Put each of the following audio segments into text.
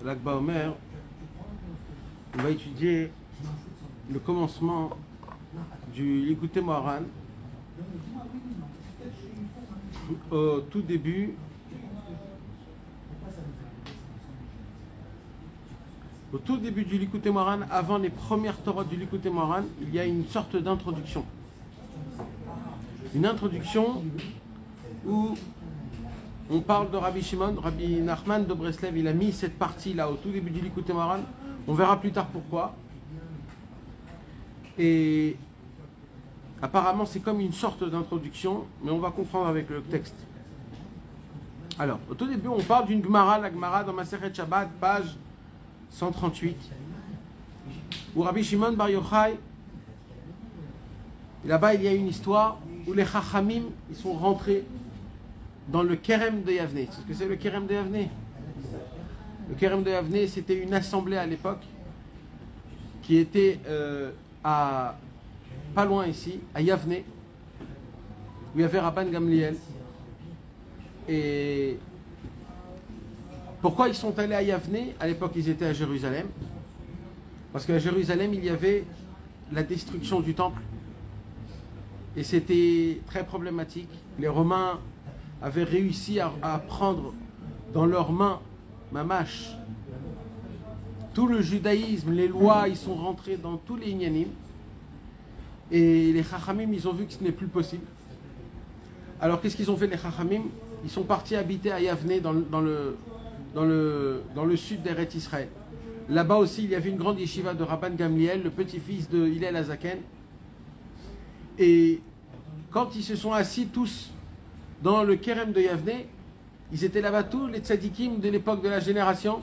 L'Akba Omer, on va étudier le commencement du Likutei Moharan au tout début. Au tout début du Likutei Moharan, avant les premières Torahs du Likutei Moharan, il y a une sorte d'introduction. Une introduction où on parle de Rabbi Shimon, Rabbi Nachman de Breslev, il a mis cette partie-là au tout début du Likutei Moharan. On verra plus tard pourquoi. Et apparemment, c'est comme une sorte d'introduction, mais on va comprendre avec le texte. Alors, au tout début, on parle d'une Gemara, la Gemara dans Masechet Shabbat, page 138, où Rabbi Shimon Bar Yochai, là-bas, il y a une histoire où les Chachamim, ils sont rentrés dans le Kerem de Yavne. C'est ce que c'est le Kerem de Yavne? Le Kerem de Yavne, c'était une assemblée à l'époque qui était pas loin ici, à Yavne, où il y avait Rabban Gamliel. Et pourquoi ils sont allés à Yavne? À l'époque, ils étaient à Jérusalem. Parce qu'à Jérusalem, il y avait la destruction du temple. Et c'était très problématique. Les Romains avaient réussi à prendre dans leurs mains, mamash, tout le judaïsme, les lois, ils sont rentrés dans tous les inyanim. Et les Chachamim, ils ont vu que ce n'est plus possible. Alors qu'est-ce qu'ils ont fait les Chachamim? Ils sont partis habiter à Yavne, dans le sud d'Eretz Israël. Là-bas aussi, il y avait une grande yeshiva de Rabban Gamliel, le petit-fils de Hillel Hazaken. Et quand ils se sont assis tous dans le Kerem de Yavne, ils étaient là-bas tous les tzadikim de l'époque de la génération.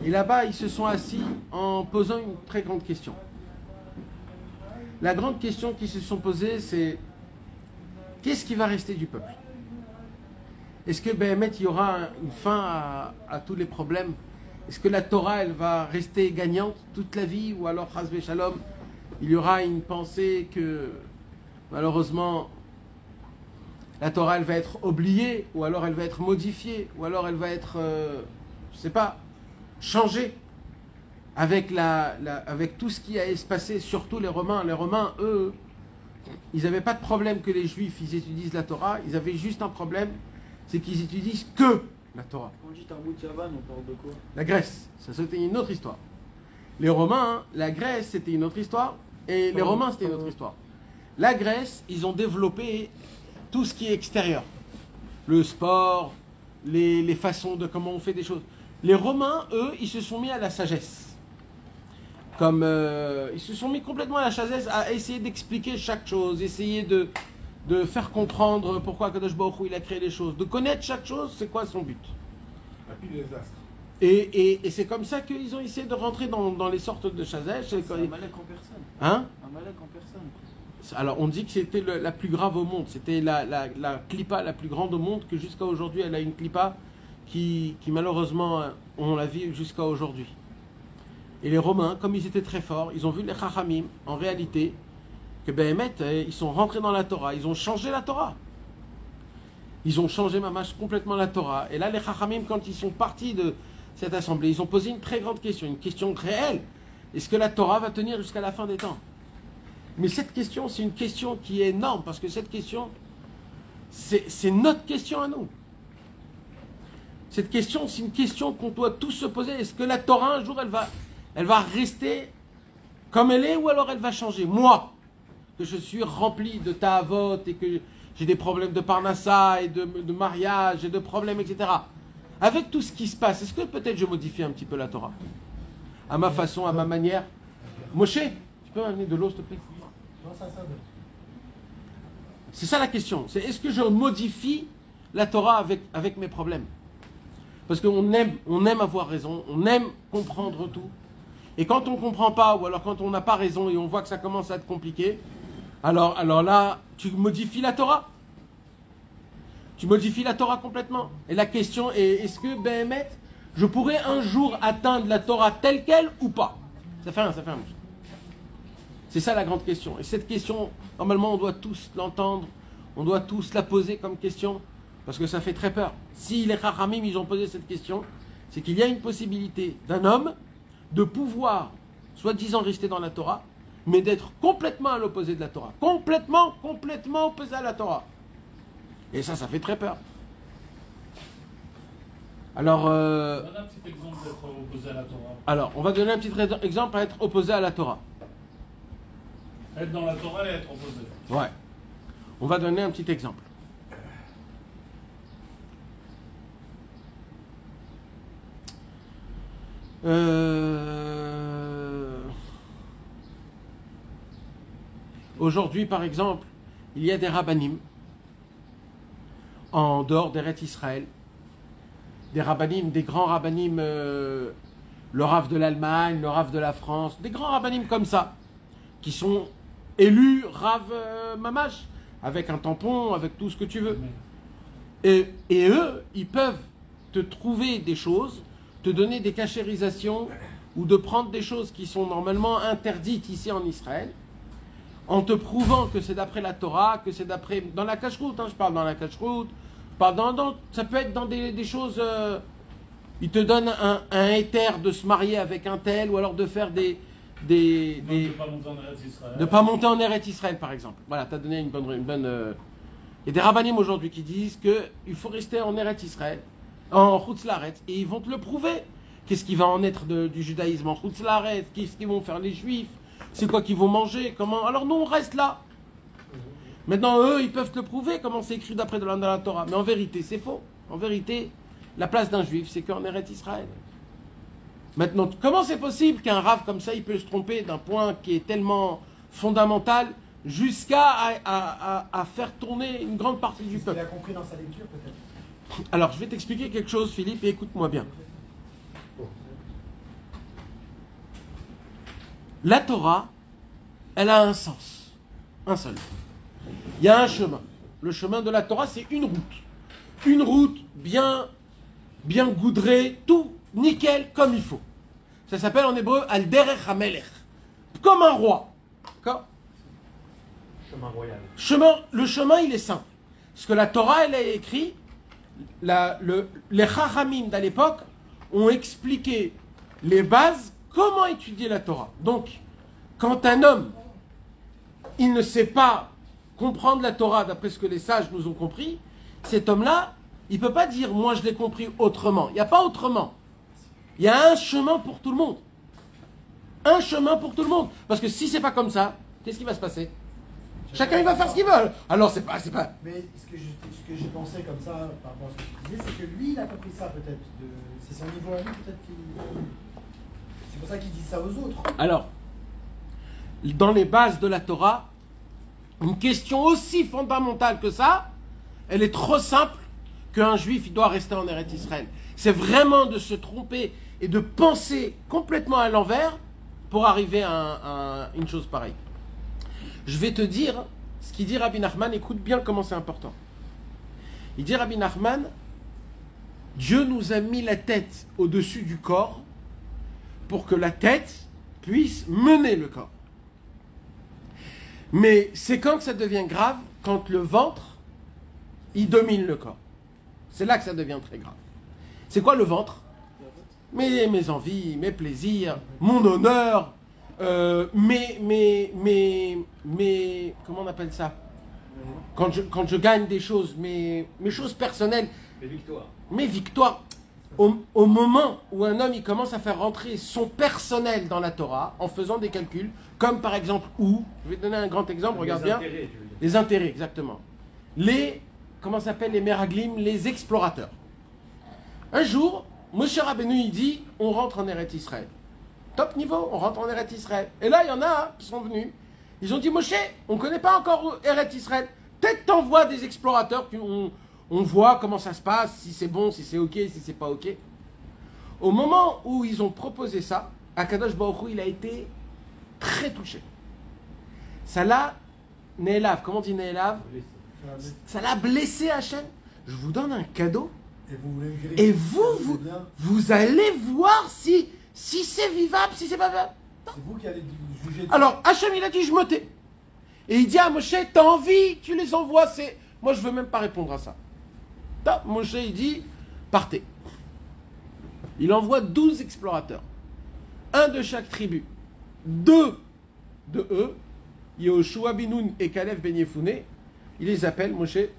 Et là-bas, ils se sont assis en posant une très grande question. La grande question qu'ils se sont posées, c'est qu'est-ce qui va rester du peuple? Est-ce que Béhémet, il y aura une fin à tous les problèmes? Est-ce que la Torah, elle va rester gagnante toute la vie? Ou alors, Chas v'Shalom, il y aura une pensée que, malheureusement, la Torah, elle va être oubliée, ou alors elle va être modifiée, ou alors elle va être, je ne sais pas, changée avec, avec tout ce qui a se passé, surtout les Romains. Les Romains, eux, ils n'avaient pas de problème que les Juifs, ils étudient la Torah, ils avaient juste un problème, c'est qu'ils étudient que la Torah. Quand on dit Tarbout Yavan, on parle de quoi? La Grèce, ça c'était une autre histoire. Les Romains, hein, la Grèce c'était une autre histoire, et les Romains c'était une autre histoire. La Grèce, ils ont développé tout ce qui est extérieur. Le sport, les façons de comment on fait des choses. Les Romains, eux, ils se sont mis à la sagesse. Comme ils se sont mis complètement à la sagesse, à essayer d'expliquer chaque chose, essayer de faire comprendre pourquoi Kadosh Baruch Hu, il a créé les choses, de connaître chaque chose, c'est quoi son but. Et c'est comme ça qu'ils ont essayé de rentrer dans les sortes de sagesse. C'est un malek en personne. Hein? Un malek en personne. Alors on dit que c'était la plus grave au monde, c'était la clipa la plus grande au monde, que jusqu'à aujourd'hui elle a une clipa qui malheureusement on la vit jusqu'à aujourd'hui. Et les Romains, comme ils étaient très forts, ils ont vu les Chachamim en réalité que Béhémet, ils sont rentrés dans la Torah, ils ont changé la Torah. Ils ont changé mamash complètement la Torah. Et là les Chachamim, quand ils sont partis de cette assemblée, ils ont posé une très grande question, une question réelle. Est-ce que la Torah va tenir jusqu'à la fin des temps? Mais cette question, c'est une question qui est énorme, parce que cette question, c'est notre question à nous. Cette question, c'est une question qu'on doit tous se poser. Est-ce que la Torah, un jour, elle va rester comme elle est, ou alors elle va changer? Moi, que je suis rempli de ta'avot, et que j'ai des problèmes de parnassa, et de mariage, et de problèmes, etc. Avec tout ce qui se passe, est-ce que peut-être je modifie un petit peu la Torah? À ma façon, à ma manière? Moshe, tu peux m'amener de l'eau, s'il te plaît? C'est ça la question. C'est est-ce que je modifie la Torah avec mes problèmes? Parce qu'on aime avoir raison, on aime comprendre tout. Et quand on ne comprend pas, ou alors quand on n'a pas raison et on voit que ça commence à être compliqué, alors là, tu modifies la Torah. Tu modifies la Torah complètement. Et la question est, est-ce que Béhémet, je pourrais un jour atteindre la Torah telle qu'elle ou pas? Ça fait un. C'est ça la grande question. Et cette question, normalement, on doit tous l'entendre, on doit tous la poser comme question, parce que ça fait très peur. Si les Chachamim, ils ont posé cette question, c'est qu'il y a une possibilité d'un homme de pouvoir, soi-disant, rester dans la Torah, mais d'être complètement à l'opposé de la Torah. Complètement opposé à la Torah. Et ça fait très peur. Alors, Donne un petit exemple d'être opposé à la Torah. alors, on va donner un petit exemple à être opposé à la Torah. Être dans la Torah et être opposé. Ouais. On va donner un petit exemple. Aujourd'hui, par exemple, il y a des rabbinim en dehors d'Eretz Israël, des rabbinim, des grands rabbinim, le Rav de l'Allemagne, le Rav de la France, des grands rabbinim comme ça, qui sont élus Rav Mamash, avec un tampon, avec tout ce que tu veux. Et eux, ils peuvent te trouver des choses, te donner des cachérisations, ou de prendre des choses qui sont normalement interdites ici en Israël, en te prouvant que c'est d'après la Torah, que c'est d'après... Dans la cacheroute, hein, je parle dans la cacheroute, ça peut être dans des choses... ils te donnent un éther de se marier avec un tel, ou alors de faire de ne pas monter en Eretz Israël. De pas monter en Eretz Israël, par exemple. Voilà, tu as donné une bonne... Il y a des rabbinim aujourd'hui qui disent qu'il faut rester en Eretz Israël, en Chutz Laaretz, et ils vont te le prouver. Qu'est-ce qui va en être du judaïsme en Chutz Laaretz? Qu'est-ce qu'ils vont faire les juifs? C'est quoi qu'ils vont manger? Comment? Alors nous, on reste là. Maintenant, eux, ils peuvent te prouver comment c'est écrit d'après dans la Torah. Mais en vérité, c'est faux. En vérité, la place d'un juif, c'est qu'en Eretz Israël. Maintenant, comment c'est possible qu'un rave comme ça, il peut se tromper d'un point qui est tellement fondamental jusqu'à à faire tourner une grande partie du peuple? Il a compris dans sa lecture, peut-être. Alors, je vais t'expliquer quelque chose, Philippe, et écoute-moi bien. La Torah, elle a un sens, un seul. Il y a un chemin. Le chemin de la Torah, c'est une route. Une route bien goudrée, tout nickel comme il faut. Ça s'appelle en hébreu Al Derech HaMelech. Comme un roi. D'accord? Chemin royal. Le chemin, il est simple. Parce que la Torah, elle est écrite, les Chachamim d'à l'époque ont expliqué les bases, comment étudier la Torah. Donc, quand un homme, il ne sait pas comprendre la Torah d'après ce que les sages nous ont compris, cet homme-là, il ne peut pas dire « moi je l'ai compris autrement ». Il n'y a pas autrement. Il y a un chemin pour tout le monde. Un chemin pour tout le monde. Parce que si c'est pas comme ça, qu'est-ce qui va se passer? Chacun il va faire ce qu'il veut. Alors c'est pas... Mais ce que j'ai pensé comme ça par rapport à ce que tu disais, c'est que lui, il a compris ça peut-être. C'est son niveau à lui, peut-être qu'il... C'est pour ça qu'il dit ça aux autres. Alors, dans les bases de la Torah, une question aussi fondamentale que ça, elle est trop simple qu'un juif il doit rester en Eretz Israël. C'est vraiment de se tromper et de penser complètement à l'envers pour arriver à une chose pareille. Je vais te dire ce qu'il dit Rabbi Nachman, écoute bien comment c'est important. Il dit Rabbi Nachman, Dieu nous a mis la tête au-dessus du corps pour que la tête puisse mener le corps. Mais c'est quand que ça devient grave, quand le ventre, il domine le corps. C'est là que ça devient très grave. C'est quoi le ventre? Mes envies, mes plaisirs, mon honneur, comment on appelle ça? Quand je gagne des choses, mes choses personnelles. Mes victoires. Au moment où un homme il commence à faire rentrer son personnel dans la Torah, en faisant des calculs, comme par exemple je vais te donner un grand exemple, regarde bien. Les intérêts, exactement. Comment s'appellent les meraglim, les explorateurs. Un jour, Moshe Rabbeinu il dit, on rentre en Eretz Israël. Top niveau, on rentre en Eretz Israël. Et là, il y en a qui sont venus. Ils ont dit, Moshe, on ne connaît pas encore Eretz Israël. Peut-être t'envoies des explorateurs, on voit comment ça se passe, si c'est bon, si c'est ok, si c'est pas ok. Au moment où ils ont proposé ça, Akadosh Baruch Hu, il a été très touché. Ça l'a, Ne'elav, comment on dit Ne'elav? Ça l'a blessé Hachem. Je vous donne un cadeau. Et vous allez voir si c'est vivable, si c'est pas vivable. C'est vous qui allez juger. Alors, Hachem, il a dit, je me tais. Et il dit à Moshe, t'as envie, tu les envoies. Moi, je veux même pas répondre à ça. Moshe, il dit, partez. Il envoie 12 explorateurs. Un de chaque tribu. 2 de eux, Yehoshua ben Nun et Caleb ben Yefoune, il les appelle, Moshe, et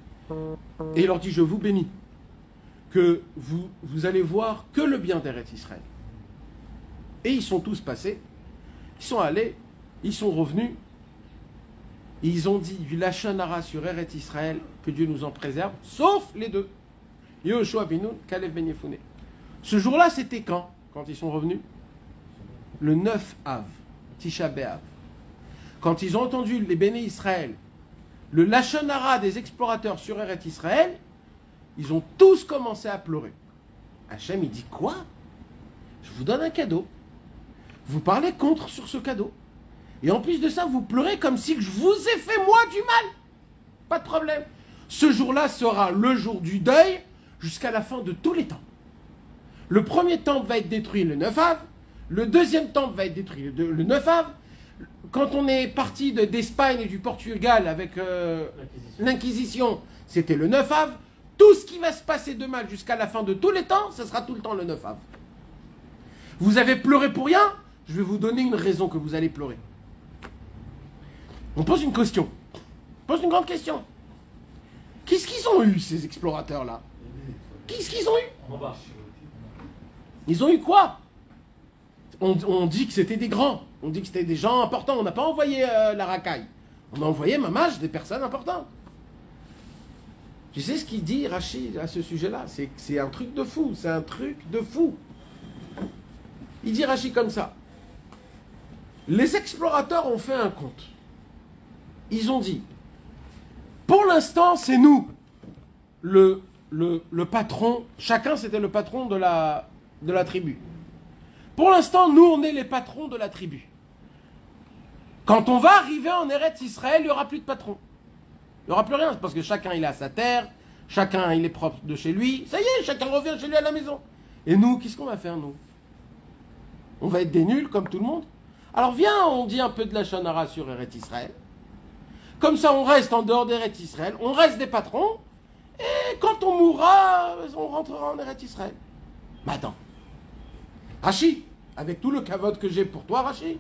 il leur dit, je vous bénis, que vous allez voir que le bien d'Eretz Israël. Et ils sont tous passés, ils sont allés, ils sont revenus, et ils ont dit du Lachon Hara sur Eretz Israël, que Dieu nous en préserve, sauf les 2, Yehoshua ben Nun, Caleb ben Yefoune. Ce jour-là, c'était quand ils sont revenus? Le 9 Av, Tisha B'Av. Quand ils ont entendu les béné Israël, le Lachon Hara des explorateurs sur Eretz Israël, ils ont tous commencé à pleurer. Hachem, il dit quoi? Je vous donne un cadeau. Vous parlez contre sur ce cadeau. Et en plus de ça, vous pleurez comme si je vous ai fait moi du mal. Pas de problème. Ce jour-là sera le jour du deuil jusqu'à la fin de tous les temps. Le premier temple va être détruit le 9 Av. Le deuxième temple va être détruit le 9 Av. Quand on est parti d'Espagne et du Portugal avec l'Inquisition, c'était le 9 Av. Tout ce qui va se passer de mal jusqu'à la fin de tous les temps, ce sera tout le temps le 9 Av. Vous avez pleuré pour rien? Je vais vous donner une raison que vous allez pleurer. On pose une question. On pose une grande question. Qu'est-ce qu'ils ont eu, ces explorateurs-là? Qu'est-ce qu'ils ont eu? Ils ont eu quoi? On dit que c'était des grands. On dit que c'était des gens importants. On n'a pas envoyé la racaille. On a envoyé mamage des personnes importantes. Tu sais ce qu'il dit, Rachid, à ce sujet-là? C'est un truc de fou. C'est un truc de fou. Il dit, Rachid, comme ça. Les explorateurs ont fait un compte. Ils ont dit, pour l'instant, c'est nous, le patron. Chacun, c'était le patron de la tribu. Pour l'instant, nous, on est les patrons de la tribu. Quand on va arriver en Eretz Israël, il n'y aura plus de patron. Il n'y aura plus rien, parce que chacun, il a sa terre, chacun, il est propre de chez lui. Ça y est, chacun revient chez lui à la maison. Et nous, qu'est-ce qu'on va faire, nous? On va être des nuls, comme tout le monde. Alors viens, on dit un peu de Lachon Hara sur Eretz Israël. Comme ça, on reste en dehors d'Eretz Israël, on reste des patrons, et quand on mourra, on rentrera en Eretz Israël. Mais attends. Rachi, avec tout le kavod que j'ai pour toi, Rachi,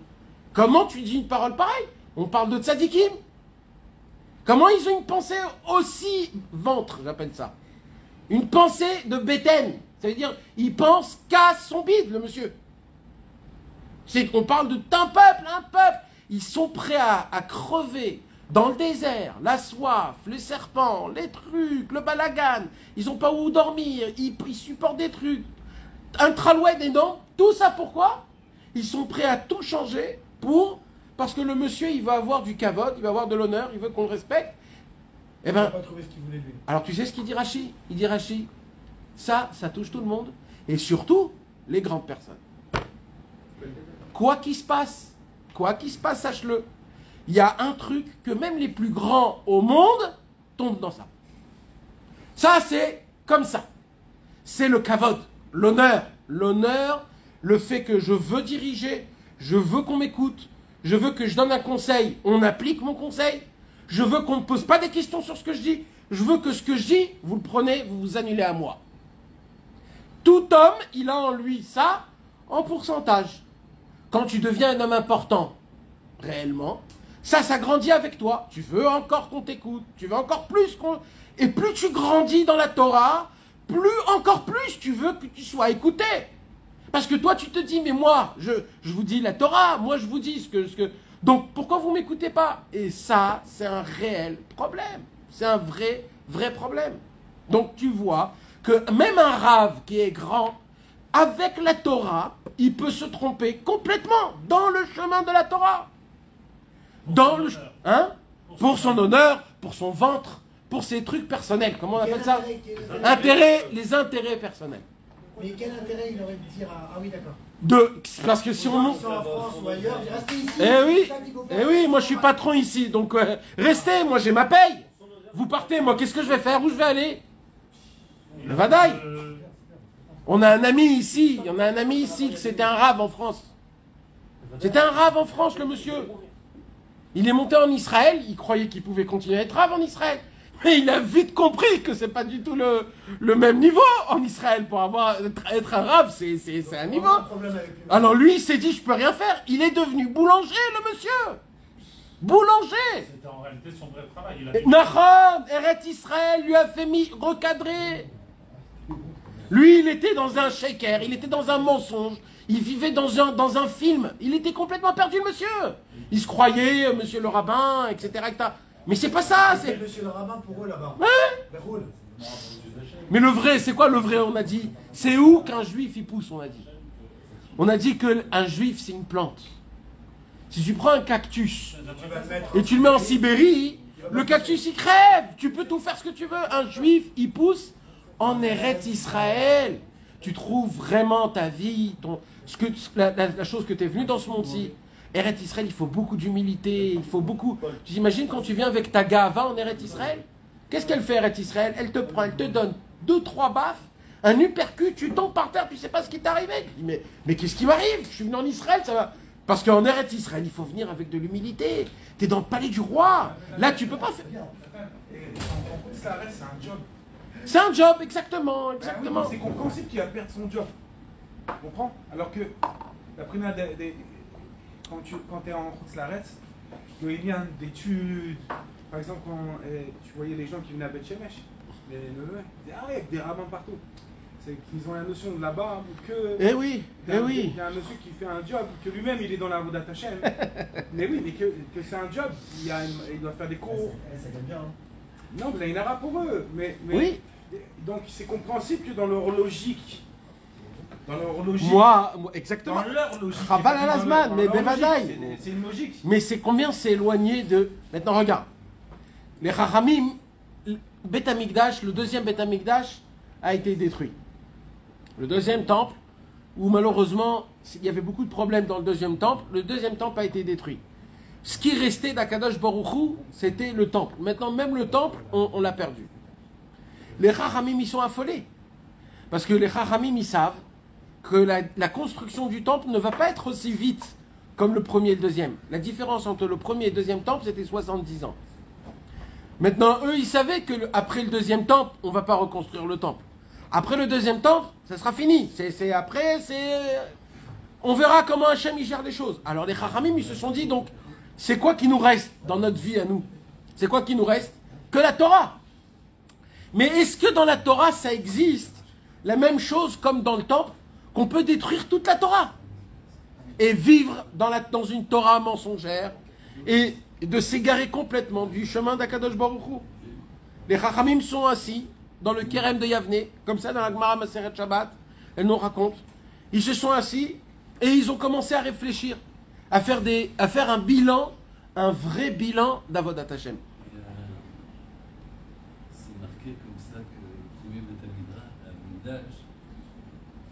comment tu dis une parole pareille? On parle de tzadikim. Comment ils ont une pensée aussi ventre, j'appelle ça? Une pensée de bétaine. Ça veut dire, il pense qu'à son bide, le monsieur. On parle d'un peuple, un peuple. Ils sont prêts à crever dans le désert, la soif, les serpents, les trucs, le balagan. Ils n'ont pas où dormir, ils supportent des trucs. Un traloued énorme. Tout ça pourquoi? Ils sont prêts à tout changer parce que le monsieur, il va avoir du kavod, il va avoir de l'honneur, il veut qu'on le respecte. Eh ben, il n'a pas trouvé ce qu'il voulait lui. Alors tu sais ce qu'il dit Rachi? Il dit Rachi, ça touche tout le monde. Et surtout, les grandes personnes. Quoi qu'il se passe, sache-le. Il y a un truc que même les plus grands au monde tombent dans ça. Ça, c'est comme ça. C'est le kavod, l'honneur. L'honneur, le fait que je veux diriger, je veux qu'on m'écoute, je veux que je donne un conseil, on applique mon conseil. Je veux qu'on ne pose pas des questions sur ce que je dis. Je veux que ce que je dis, vous le prenez, vous vous annulez à moi. Tout homme, il a en lui ça en pourcentage. Quand tu deviens un homme important, réellement, ça grandit avec toi. Tu veux encore qu'on t'écoute, tu veux encore plus qu'on... Et plus tu grandis dans la Torah, encore plus tu veux que tu sois écouté. Parce que toi, tu te dis, mais moi, je vous dis la Torah, moi, je vous dis ce que... Donc, pourquoi vous ne m'écoutez pas? Et ça, c'est un réel problème. C'est un vrai problème. Donc, tu vois que même un rave qui est grand, avec la Torah, il peut se tromper complètement dans le chemin de la Torah. Pour son honneur, pour son ventre, pour ses trucs personnels. Comment on appelle ça? Les intérêts personnels. Mais quel intérêt il aurait de dire ah oui, d'accord. Parce que si on monte... en France ou ailleurs, il reste ici. Oui, moi je suis patron ici, donc restez, moi j'ai ma paye. Vous partez, moi qu'est-ce que je vais faire? Où je vais aller? Le Vadaï. On a un ami ici, il y en a un ami ici, que c'était un rave en France. C'était un rave en France, le monsieur. Il est monté en Israël, il croyait qu'il pouvait continuer à être rave en Israël. Mais il a vite compris que c'est pas du tout le même niveau en Israël. Pour être arabe, c'est un niveau. Alors lui, il s'est dit, je peux rien faire. Il est devenu boulanger, le monsieur. Boulanger. C'était en réalité son vrai travail. Nahon, Eret Israël lui a fait recadrer. Lui, il était dans un shaker, il était dans un mensonge. Il vivait dans un film. Il était complètement perdu, le monsieur. Il se croyait, monsieur le rabbin, etc. Mais c'est pas ça. C'est monsieur le rabbin pour eux là-bas. Ouais. Mais le vrai, c'est quoi le vrai, on a dit? C'est où qu'un juif il pousse, on a dit? On a dit qu'un juif, c'est une plante. Si tu prends un cactus et tu le mets en Sibérie, le cactus il crève. Tu peux tout faire ce que tu veux. Un juif, il pousse en Eretz Israël. Tu trouves vraiment ta vie, la chose que tu es venu dans ce monde-ci. Eretz Israël, il faut beaucoup d'humilité, il faut beaucoup... Tu t'imagines quand tu viens avec ta gava en Eretz Israël? Qu'est-ce qu'elle fait, Eretz Israël? Elle te prend, elle te donne 2-3 baffes, un uppercut, tu tombes par terre, tu sais pas ce qui t'est arrivé. Tu dis, mais qu'est-ce qui m'arrive? Je suis venu en Israël, ça va... Parce qu'en Eretz Israël, il faut venir avec de l'humilité. Tu es dans le palais du roi. Là, tu peux pas faire... C'est un job. C'est un job, exactement. Oui, c'est compréhensible qu'il va perdre son job. Tu comprends? Alors que la première quand tu es en Khoutzlaretz, il y a d'études. Par exemple, quand tu voyais les gens qui venaient à Beth Shemesh, les neveux, ils disaient, avec des rabbins partout. C'est qu'ils ont la notion de là-bas que... Eh oui. Il y a un monsieur qui fait un job, que lui-même il est dans la Avodat Hashem. Mais oui, mais que c'est un job, il doit faire des cours. Ça gagne bien. Non, mais là, il y en aura pour eux. Mais, oui. Donc c'est compréhensible que dans leur logique... Moi, exactement. Dans leur logique. Rabban al-Azman, mais Bevadaï. C'est une logique. Mais c'est combien c'est éloigné de... Maintenant, regarde. Les Chachamim, Beth Amikdash, le deuxième Beth Amikdash a été détruit. Le deuxième temple, où malheureusement, il y avait beaucoup de problèmes dans le deuxième temple a été détruit. Ce qui restait d'Akadosh Baruch Hu, c'était le temple. Maintenant, même le temple, on l'a perdu. Les Chachamim, ils sont affolés. Parce que les Chachamim, ils savent que la construction du temple ne va pas être aussi vite comme le premier et le deuxième. La différence entre le premier et le deuxième temple, c'était 70 ans. Maintenant, eux, ils savaient qu'après le deuxième temple, on ne va pas reconstruire le temple. Après le deuxième temple, ça sera fini. On verra comment Hachem il gère les choses. Alors les Chachamim, ils se sont dit, donc, c'est quoi qui nous reste dans notre vie à nous? C'est quoi qui nous reste? Que la Torah. Mais est-ce que dans la Torah, ça existe la même chose comme dans le temple, qu'on peut détruire toute la Torah et vivre dans une Torah mensongère et de s'égarer complètement du chemin d'Akadosh Baruch Hu? Les Chachamim sont assis dans le Kerem de Yavne, comme ça dans la Gemara Maseret Shabbat, elle nous raconte. Ils se sont assis et ils ont commencé à réfléchir, à faire un bilan, un vrai bilan d'Avodat Hashem. C'est marqué comme ça que le premier Beth Amikdash,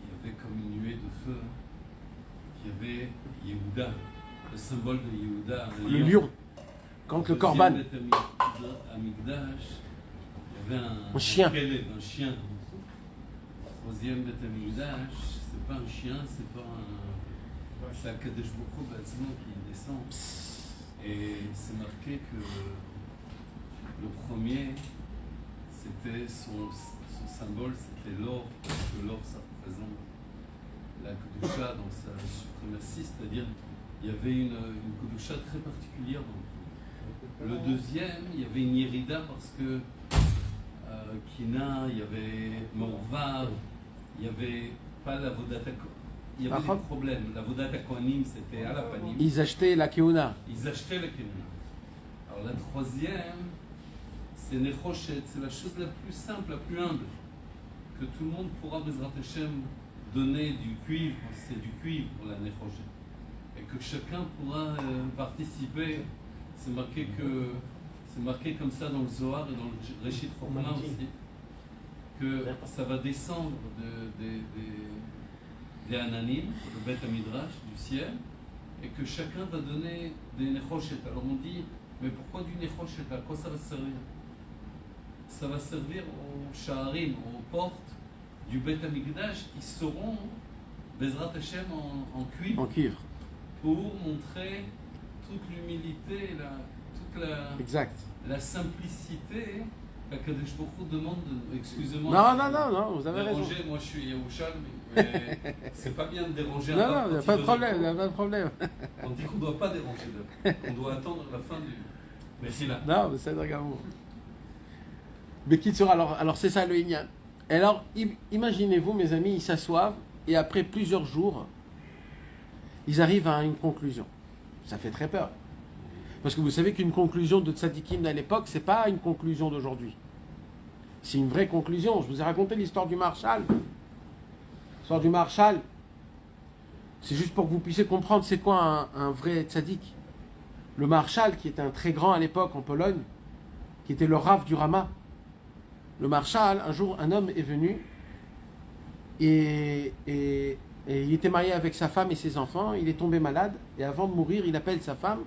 il y avait comme une nuée de feu, il y avait Yehuda, le symbole de Yehuda, Le lion, quand le Korban. Beth Amikdash, il y avait un chien. Un chien. Le troisième Beth Amikdash, c'est pas un chien, c'est pas un... C'est un Kadesh Boko bâtiment qui descend. Et c'est marqué que le premier, c'était son symbole, c'était l'or, parce que l'or, ça représente la Kedusha dans sa suprématie, c'est-à-dire il y avait une Kedusha très particulière dans le deuxième, il y avait une Yerida parce que Kina, il y avait Morvar, il n'y avait pas la Vodata. Il y avait des problèmes. La Vodata Kohanim, c'était à la panim. Ils achetaient la Keuna. Ils achetaient la Keuna. Alors la troisième, c'est Nechoshet, c'est la chose la plus simple, la plus humble, que tout le monde pourra, Bezrat Hashem, donner du cuivre, c'est du cuivre pour la Nechoshet. Et que chacun pourra participer. C'est marqué comme ça dans le Zohar et dans le Réchit Chokma aussi, que ça va descendre des Ananim, le Beth Midrash, du ciel, et que chacun va donner des Nechoshet. Alors on dit, mais pourquoi du Nechoshet? À quoi ça va servir? Ça va servir aux Shaharim, aux portes du Beth Amikdash qui seront Bezrat Hashem en cuivre. En cuivre. Pour montrer toute l'humilité, toute exact. la simplicité Akadosh Baruch Hu demande, excusez-moi. Non, vous avez raison. Déranger, moi je suis Yerushalmi, mais c'est pas bien de déranger un Non, pape il n'y a quand pas il de te problème, répond. il n'y a pas de problème. On dit qu'on ne doit pas déranger l'homme. On doit attendre la fin du. Mais c'est là. Non, mais c'est d'accord. Mais qui sera alors c'est ça le Inyan. Et alors, imaginez-vous, mes amis, ils s'assoivent et après plusieurs jours, ils arrivent à une conclusion. Ça fait très peur. Parce que vous savez qu'une conclusion de tzadikim à l'époque, c'est pas une conclusion d'aujourd'hui. C'est une vraie conclusion. Je vous ai raconté l'histoire du Marshal. L'histoire du Marshal, c'est juste pour que vous puissiez comprendre c'est quoi un vrai tzaddik. Le Marshal, qui était un très grand à l'époque en Pologne, qui était le Rav du Rama. Le Marshal, un jour, un homme est venu et il était marié avec sa femme et ses enfants. Il est tombé malade et avant de mourir, il appelle sa femme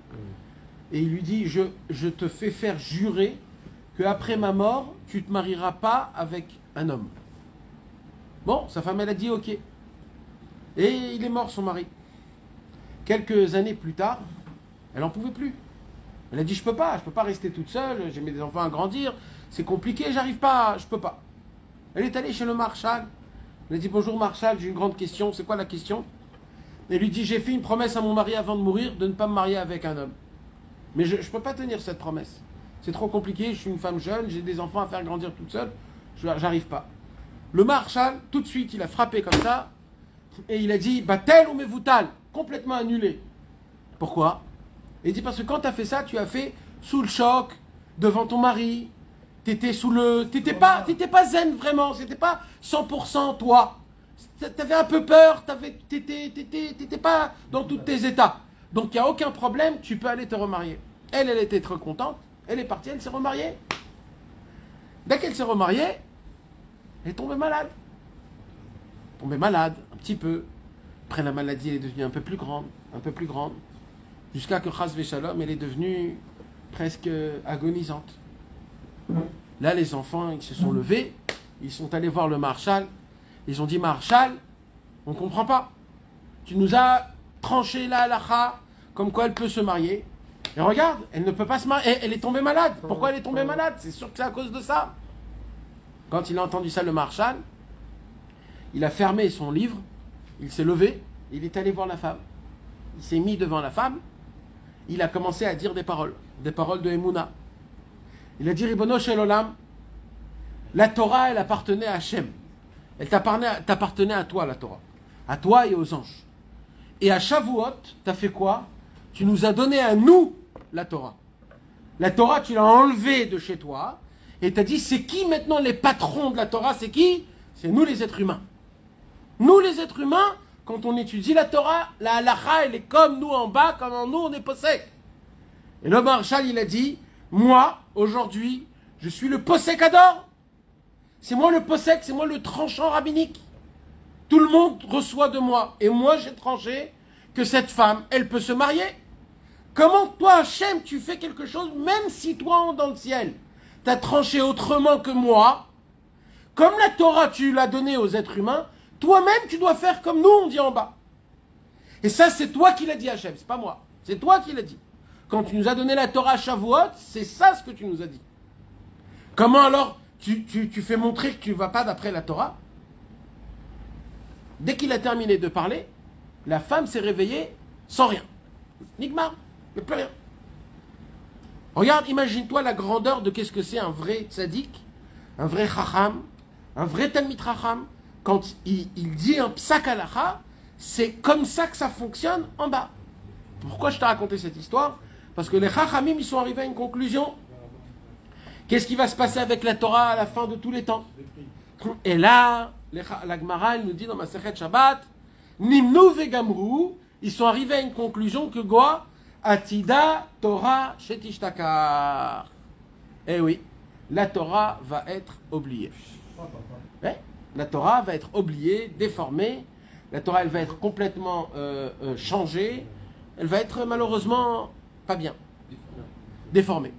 et il lui dit je te fais faire jurer qu'après ma mort, tu ne te marieras pas avec un homme. Bon, sa femme, elle a dit ok. Et il est mort, son mari. Quelques années plus tard, elle n'en pouvait plus. Elle a dit je peux pas rester toute seule, j'ai mes enfants à grandir, c'est compliqué, j'arrive pas, je peux pas. Elle est allée chez le Marshal. Elle a dit bonjour Marshal, j'ai une grande question, c'est quoi la question? Elle lui dit j'ai fait une promesse à mon mari avant de mourir de ne pas me marier avec un homme. Mais je ne peux pas tenir cette promesse. C'est trop compliqué, je suis une femme jeune, j'ai des enfants à faire grandir toute seule, j'arrive pas. Le Marshal, tout de suite, il a frappé comme ça, et il a dit Batel ou Mevoutal, complètement annulé. Pourquoi? Il dit parce que quand tu as fait ça, tu as fait sous le choc, devant ton mari, t'étais pas zen vraiment, c'était pas 100% toi. T'avais un peu peur, t'étais pas dans tous tes états. Donc il n'y a aucun problème, tu peux aller te remarier. Elle était très contente, elle est partie, elle s'est remariée. Dès qu'elle s'est remariée, elle est tombée malade. Un petit peu. Après la maladie, elle est devenue un peu plus grande. Jusqu'à que Chas Veshalom, elle est devenue presque agonisante. Là, les enfants, ils se sont levés, ils sont allés voir le Marshal. Ils ont dit, Marshal, on ne comprend pas. Tu nous as tranché la halakha, comme quoi elle peut se marier. Et regarde, elle ne peut pas se marier. Elle est tombée malade. Pourquoi elle est tombée malade? C'est sûr que c'est à cause de ça. Quand il a entendu ça, le Marshal, il a fermé son livre, il s'est levé, il est allé voir la femme. Il s'est mis devant la femme, il a commencé à dire des paroles de Emouna. Il a dit, Ribono Shel Olam, la Torah, elle appartenait à Hachem. Elle t'appartenait à toi, la Torah. À toi et aux anges. Et à Shavuot, tu as fait quoi? Tu nous as donné à nous la Torah. La Torah, tu l'as enlevée de chez toi. Et tu as dit, c'est qui maintenant les patrons de la Torah? C'est qui? C'est nous les êtres humains. Nous les êtres humains, quand on étudie la Torah, la halakha, elle est comme nous en bas, comme en nous on est posek. Et le Marshal, il a dit, moi, aujourd'hui, je suis le posek Ador. C'est moi le posek, c'est moi le tranchant rabbinique. Tout le monde reçoit de moi. Et moi, j'ai tranché que cette femme, elle peut se marier. Comment toi, Hachem, tu fais quelque chose, même si toi, dans le ciel, tu as tranché autrement que moi, comme la Torah, tu l'as donnée aux êtres humains, toi-même, tu dois faire comme nous, on dit en bas. Et ça, c'est toi qui l'as dit, Hachem, c'est pas moi. C'est toi qui l'as dit. Quand tu nous as donné la Torah à Shavuot, c'est ça ce que tu nous as dit. Comment alors tu fais montrer que tu ne vas pas d'après la Torah? Dès qu'il a terminé de parler, la femme s'est réveillée sans rien. Nigmar, il n'y a plus rien. Regarde, imagine-toi la grandeur de qu'est-ce que c'est un vrai tzaddik, un vrai chacham, un vrai talmid chacham. Quand il dit un psak halacha, c'est comme ça que ça fonctionne en bas. Pourquoi je t'ai raconté cette histoire? Parce que les chachamim, ils sont arrivés à une conclusion. Qu'est-ce qui va se passer avec la Torah à la fin de tous les temps? Et là, la Gemara, elle nous dit dans Masechet Shabbat, Nimnu vegamru, ils sont arrivés à une conclusion que quoi? Atida Torah shetishtakar. Eh oui, la Torah va être oubliée. La Torah va être oubliée, déformée. La Torah, elle va être complètement changée. Elle va être malheureusement pas bien. Déformée.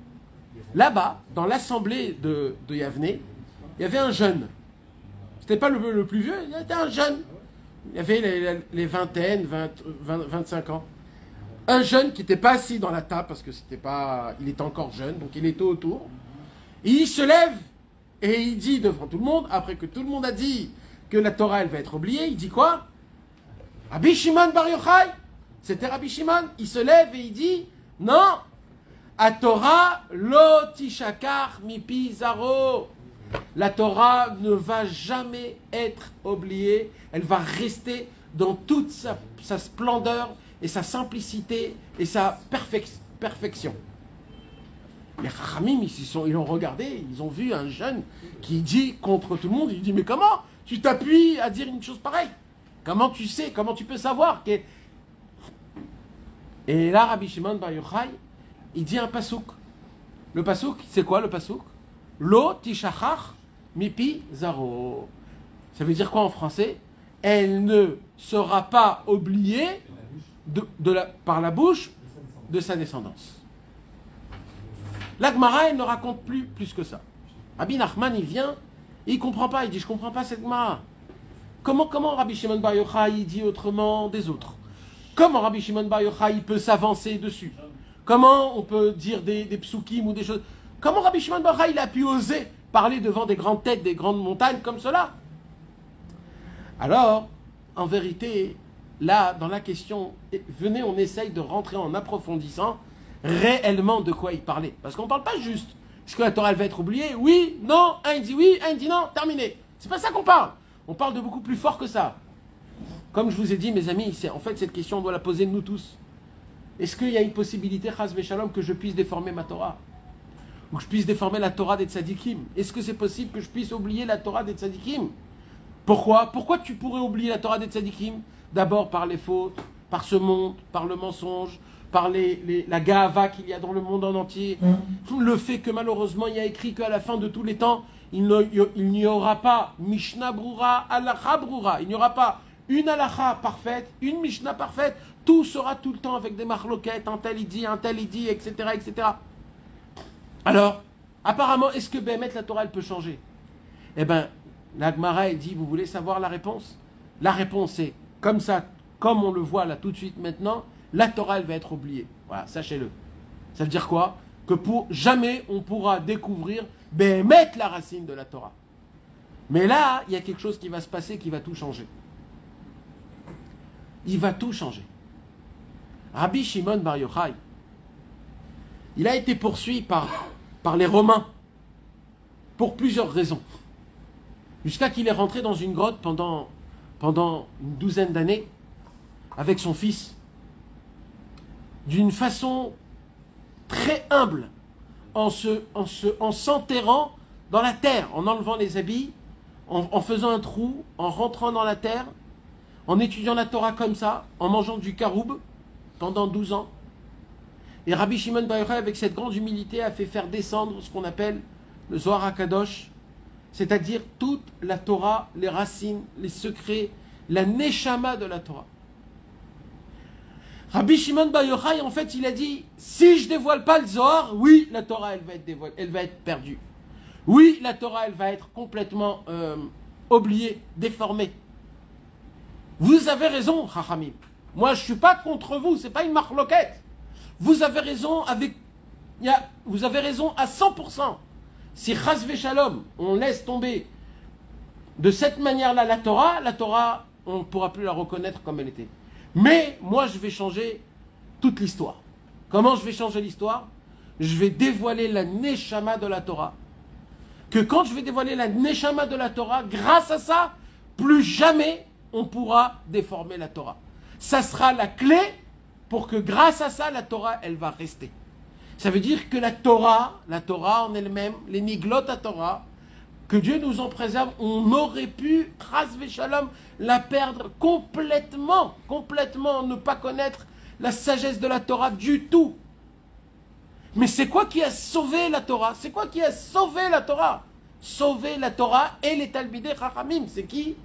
Là-bas, dans l'assemblée de Yavne, il y avait un jeune. C'était pas le plus vieux, il y avait un jeune. Il y avait les vingtaines, 25 ans. Un jeune qui n'était pas assis dans la table parce que il était encore jeune, donc il était autour. Et il se lève Et il dit devant tout le monde, après que tout le monde a dit que la Torah, elle va être oubliée, il dit quoi? Rabbi Shimon Bar Yochai, c'était Rabbi Shimon, il se lève et il dit, non, à Torah, lo tishakar mipi zaro. La Torah ne va jamais être oubliée, elle va rester dans toute sa splendeur et sa simplicité et sa perfection. Les Chachamim, ils ont regardé, ils ont vu un jeune qui dit contre tout le monde, il dit, mais comment tu t'appuies à dire une chose pareille? Comment tu sais, comment tu peux savoir que... Et là, Rabbi Shimon Bar Yochai, il dit un pasouk. Le pasouk, c'est quoi le pasouk? Lo tishachach mipi zaro. Ça veut dire quoi en français? Elle ne sera pas oubliée par la bouche de sa descendance. La Gemara, elle ne raconte plus que ça. Rabbi Nachman, il vient, et il ne comprend pas, il dit, je ne comprends pas cette Gemara. Comment Rabbi Shimon Bar Yochai, il dit autrement des autres? Comment Rabbi Shimon Bar Yochai, il peut s'avancer dessus? Comment on peut dire des psukim ou des choses? Comment Rabbi Shimon Bar Yochai, il a pu oser parler devant des grandes têtes, des grandes montagnes comme cela? Alors, en vérité, là, dans la question, venez, on essaye de rentrer en approfondissant réellement de quoi il parlait. Parce qu'on ne parle pas juste. Est-ce que la Torah, elle va être oubliée? Oui, non, un il dit oui, un il dit non, terminé. C'est pas ça qu'on parle. On parle de beaucoup plus fort que ça. Comme je vous ai dit, mes amis, en fait, cette question, on doit la poser nous tous. Est-ce qu'il y a une possibilité, chas v'shalom, que je puisse déformer ma Torah? Ou que je puisse déformer la Torah des tzadikim? Est-ce que c'est possible que je puisse oublier la Torah des tzadikim? Pourquoi? Pourquoi tu pourrais oublier la Torah des tzadikim? D'abord par les fautes, par ce monde, par le mensonge, par la ga'ava qu'il y a dans le monde en entier, le fait que malheureusement il y a écrit qu'à la fin de tous les temps, il n'y aura pas Mishnah Broura, Halakha Broura, il n'y aura pas une Halakha parfaite, une Mishnah parfaite, tout sera tout le temps avec des marloquettes, un tel il dit, etc., etc. Alors, apparemment, est-ce que Béhémet, la Torah, elle peut changer? Eh bien, la Gemara, elle dit, vous voulez savoir la réponse? La réponse est, comme ça, comme on le voit là tout de suite maintenant, la Torah, elle va être oubliée. Voilà, sachez-le. Ça veut dire quoi? Que pour jamais on pourra découvrir Béhémet, la racine de la Torah. Mais là, il y a quelque chose qui va se passer qui va tout changer. Il va tout changer. Rabbi Shimon Bar Yochai, il a été poursuivi par les Romains pour plusieurs raisons. Jusqu'à qu'il est rentré dans une grotte pendant une douzaine d'années avec son fils, d'une façon très humble, en s'enterrant dans la terre, en enlevant les habits, en faisant un trou, en rentrant dans la terre, en étudiant la Torah comme ça, en mangeant du caroub pendant 12 ans. Et Rabbi Shimon Bar Yochai, avec cette grande humilité, a fait faire descendre ce qu'on appelle le Zohar HaKadosh, c'est-à-dire toute la Torah, les racines, les secrets, la neshama de la Torah. Rabbi Shimon Bar Yochai, en fait, il a dit, si je dévoile pas le Zohar, oui, la Torah, elle va être dévoilée, elle va être perdue. Oui, la Torah, elle va être complètement oubliée, déformée. Vous avez raison, Chachamim. Moi, je ne suis pas contre vous, ce n'est pas une marloquette. Vous avez raison vous avez raison à 100%. Si chas v'shalom, on laisse tomber de cette manière-là la Torah, on ne pourra plus la reconnaître comme elle était. Mais moi, je vais changer toute l'histoire. Comment je vais changer l'histoire? Je vais dévoiler la neshama de la Torah. Que quand je vais dévoiler la neshama de la Torah, grâce à ça, plus jamais on pourra déformer la Torah. Ça sera la clé pour que grâce à ça, la Torah, elle va rester. Ça veut dire que la Torah en elle-même, les niglot à Torah, que Dieu nous en préserve, on aurait pu, chas v'shalom, la perdre complètement, ne pas connaître la sagesse de la Torah du tout. Mais c'est quoi qui a sauvé la Torah? C'est quoi qui a sauvé la Torah? Sauver la Torah et les Talmidei Chachamim, c'est qui?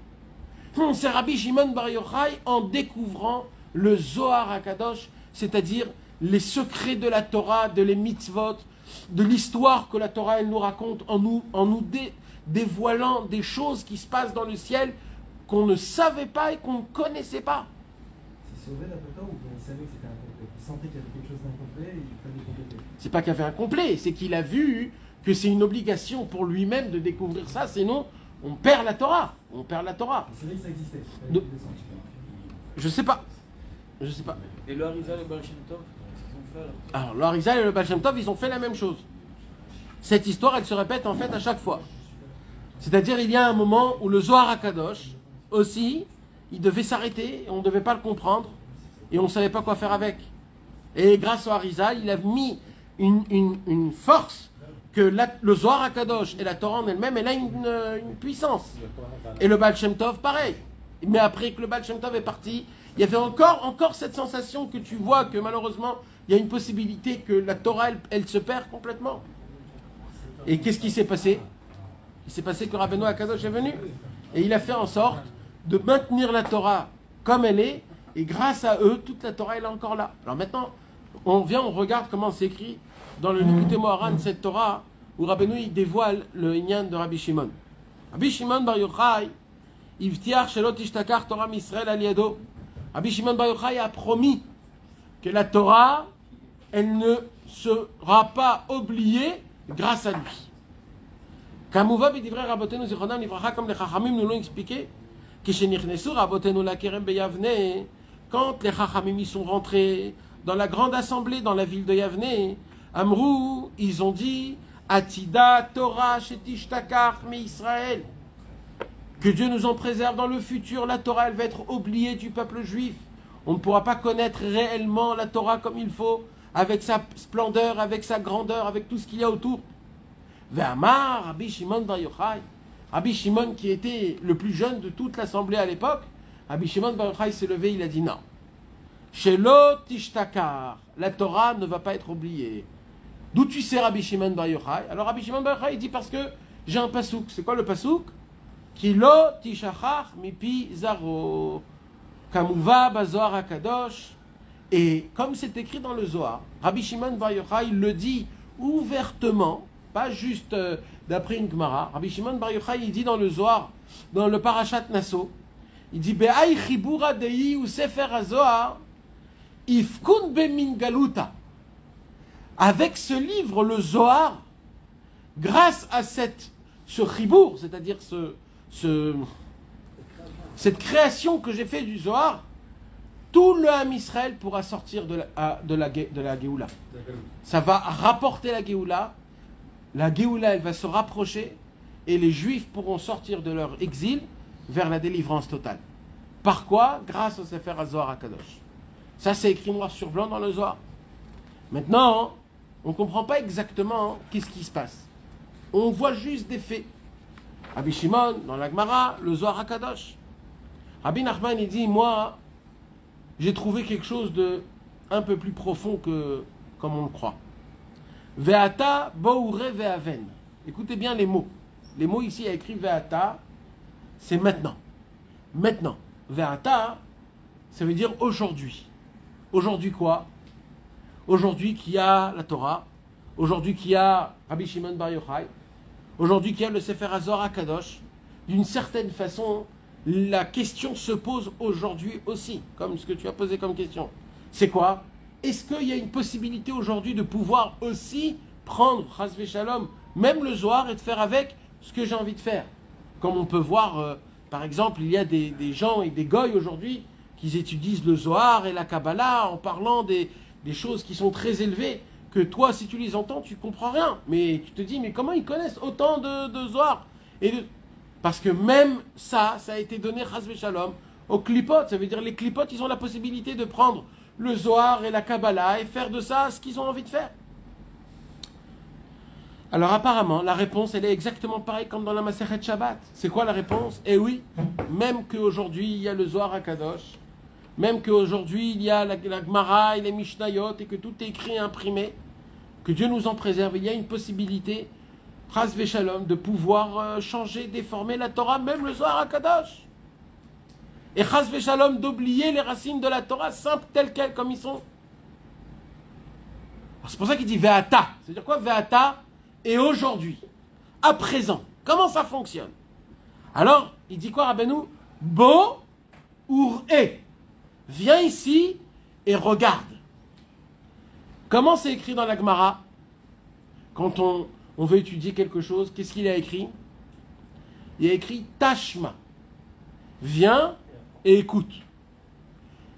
C'est Rabbi Shimon Bar Yochai en découvrant le Zohar HaKadosh, c'est-à-dire les secrets de la Torah, de les mitzvot, de l'histoire que la Torah elle nous raconte, en nous dévoilant des choses qui se passent dans le ciel qu'on ne savait pas et qu'on ne connaissait pas. sauvé d'après toi ou bien il savait que c'était incomplet? Il sentait qu'il y avait quelque chose d'incomplet et il fallait compléter. C'est pas qu'il y avait un complet, c'est qu'il a vu que c'est une obligation pour lui-même de découvrir ça, sinon on perd la Torah. On perd la Torah. Il savait que ça existait. De- Je sais pas. Je sais pas. Et le Harizal et le Baal Shem Tov, qu'est-ce qu'ils ont fait alors? Alors, le Harizal et le Baal Shem Tov, ils ont fait la même chose. Cette histoire, elle se répète en fait à chaque fois. C'est-à-dire, il y a un moment où le Zohar HaKadosh, aussi, il devait s'arrêter, et on ne devait pas le comprendre, et on ne savait pas quoi faire avec. Et grâce au Harizal, il a mis une force que le Zohar HaKadosh et la Torah en elle-même, elle a une puissance. Et le Baal Shem Tov, pareil. Mais après que le Baal Shem Tov est parti, il y avait encore cette sensation que tu vois que malheureusement, il y a une possibilité que la Torah, elle se perd complètement. Et qu'est-ce qui s'est passé? Il s'est passé que Rabbeinu HaKadosh est venu. Et il a fait en sorte de maintenir la Torah comme elle est. Et grâce à eux, toute la Torah, elle est encore là. Alors maintenant, on regarde comment c'est écrit dans le Likutei Moharan, cette Torah, où Rabbeinu, il dévoile le Inyan de Rabbi Shimon. Rabbi Shimon Bar Yochai, Ivtiach Shelo Tishtakach Torah Misrael Al Yado. Rabbi Shimon Bar Yochai a promis que la Torah, elle ne sera pas oubliée grâce à lui. Kamouva b'divrei Rabotenu Zichronam Livracha, comme les Chachamim nous l'ont expliqué, que shenichnesu Rabotenu lakerem beyavne, quand les Chachamim y sont rentrés dans la grande assemblée dans la ville de Yavne, Amrou, ils ont dit Atida Torah shetishtakach me Israël. Que Dieu nous en préserve dans le futur, la Torah elle va être oubliée du peuple juif. On ne pourra pas connaître réellement la Torah comme il faut, avec sa splendeur, avec sa grandeur, avec tout ce qu'il y a autour. Ve'amar, Rabbi Shimon Bar Yochai, Rabbi Shimon qui était le plus jeune de toute l'assemblée à l'époque, Rabbi Shimon Bar Yochai s'est levé, il a dit non. Shelo tishtakar, la Torah ne va pas être oubliée. D'où tu sais Rabbi Shimon Bar Yochai? Alors Rabbi Shimon Bar Yochai il dit parce que j'ai un pasouk. C'est quoi le pasouk? Kilo tishachach mipi zaro. Kamuva bazohar hakadosh. Et comme c'est écrit dans le Zohar, Rabbi Shimon Bar Yochai il le dit ouvertement, pas juste d'après une Gemara. Rabbi Shimon Bar Yochai il dit dans le Zohar, dans le Parashat Nasso, il dit Be'ay chibura dei ou sefer hazohar ifkun bemin galuta. Avec ce livre, le Zohar, grâce à ce chibour, c'est-à-dire cette création que j'ai fait du Zohar, tout le Ham Israël pourra sortir de la Géoula. Ça va rapporter la Géoula. La Géoula, elle va se rapprocher et les Juifs pourront sortir de leur exil vers la délivrance totale. Par quoi? Grâce au Sefer HaZohar HaKadosh. Ça, c'est écrit noir sur blanc dans le Zohar. Maintenant, on ne comprend pas exactement qu'est-ce qui se passe. On voit juste des faits. Rabbi Shimon, dans la Gemara, le Zohar HaKadosh. Rabbi Nachman, il dit, moi, j'ai trouvé quelque chose de un peu plus profond que comme on le croit. Ve'ata bo'ure ve'aven. Écoutez bien les mots. Les mots ici, il y a écrit Ve'ata, c'est maintenant. Maintenant. Ve'ata, ça veut dire aujourd'hui. Aujourd'hui quoi? Aujourd'hui qu'il y a la Torah, aujourd'hui qu'il y a Rabbi Shimon Bar Yochai, aujourd'hui qu'il y a le Sefer HaZohar HaKadosh, d'une certaine façon, la question se pose aujourd'hui aussi, comme ce que tu as posé comme question. C'est quoi? Est-ce qu'il y a une possibilité aujourd'hui de pouvoir aussi prendre, Chas v'Shalom, même le Zohar et de faire avec ce que j'ai envie de faire? Comme on peut voir, par exemple, il y a des gens et des goy aujourd'hui qui étudient le Zohar et la Kabbalah en parlant des choses qui sont très élevées, que toi, si tu les entends, tu comprends rien. Mais tu te dis, mais comment ils connaissent autant de Zohar? Parce que même ça a été donné, Chas v'Shalom, aux clipotes. Ça veut dire les clipotes, ils ont la possibilité de prendre le Zohar et la Kabbalah et faire de ça ce qu'ils ont envie de faire. Alors apparemment, la réponse, elle est exactement pareille comme dans la Masechet Shabbat. C'est quoi la réponse? Eh oui, même qu'aujourd'hui, il y a le Zohar HaKadosh, même qu'aujourd'hui, il y a la Gemara et les Mishnayot, et que tout est écrit et imprimé, que Dieu nous en préserve, il y a une possibilité, Chas v'Shalom, de pouvoir changer, déformer la Torah, même le Zohar HaKadosh. Et Chas v'Shalom, d'oublier les racines de la Torah, simples telles quelles, comme ils sont. C'est pour ça qu'il dit Ve'ata. C'est-à-dire quoi Ve'ata? Et aujourd'hui, à présent, comment ça fonctionne? Alors, il dit quoi Rabbeinu? Bo ur e. viens ici et regarde. Comment c'est écrit dans la Gemara? Quand on veut étudier quelque chose, qu'est-ce qu'il a écrit? Il a écrit Tashma. Viens et écoute.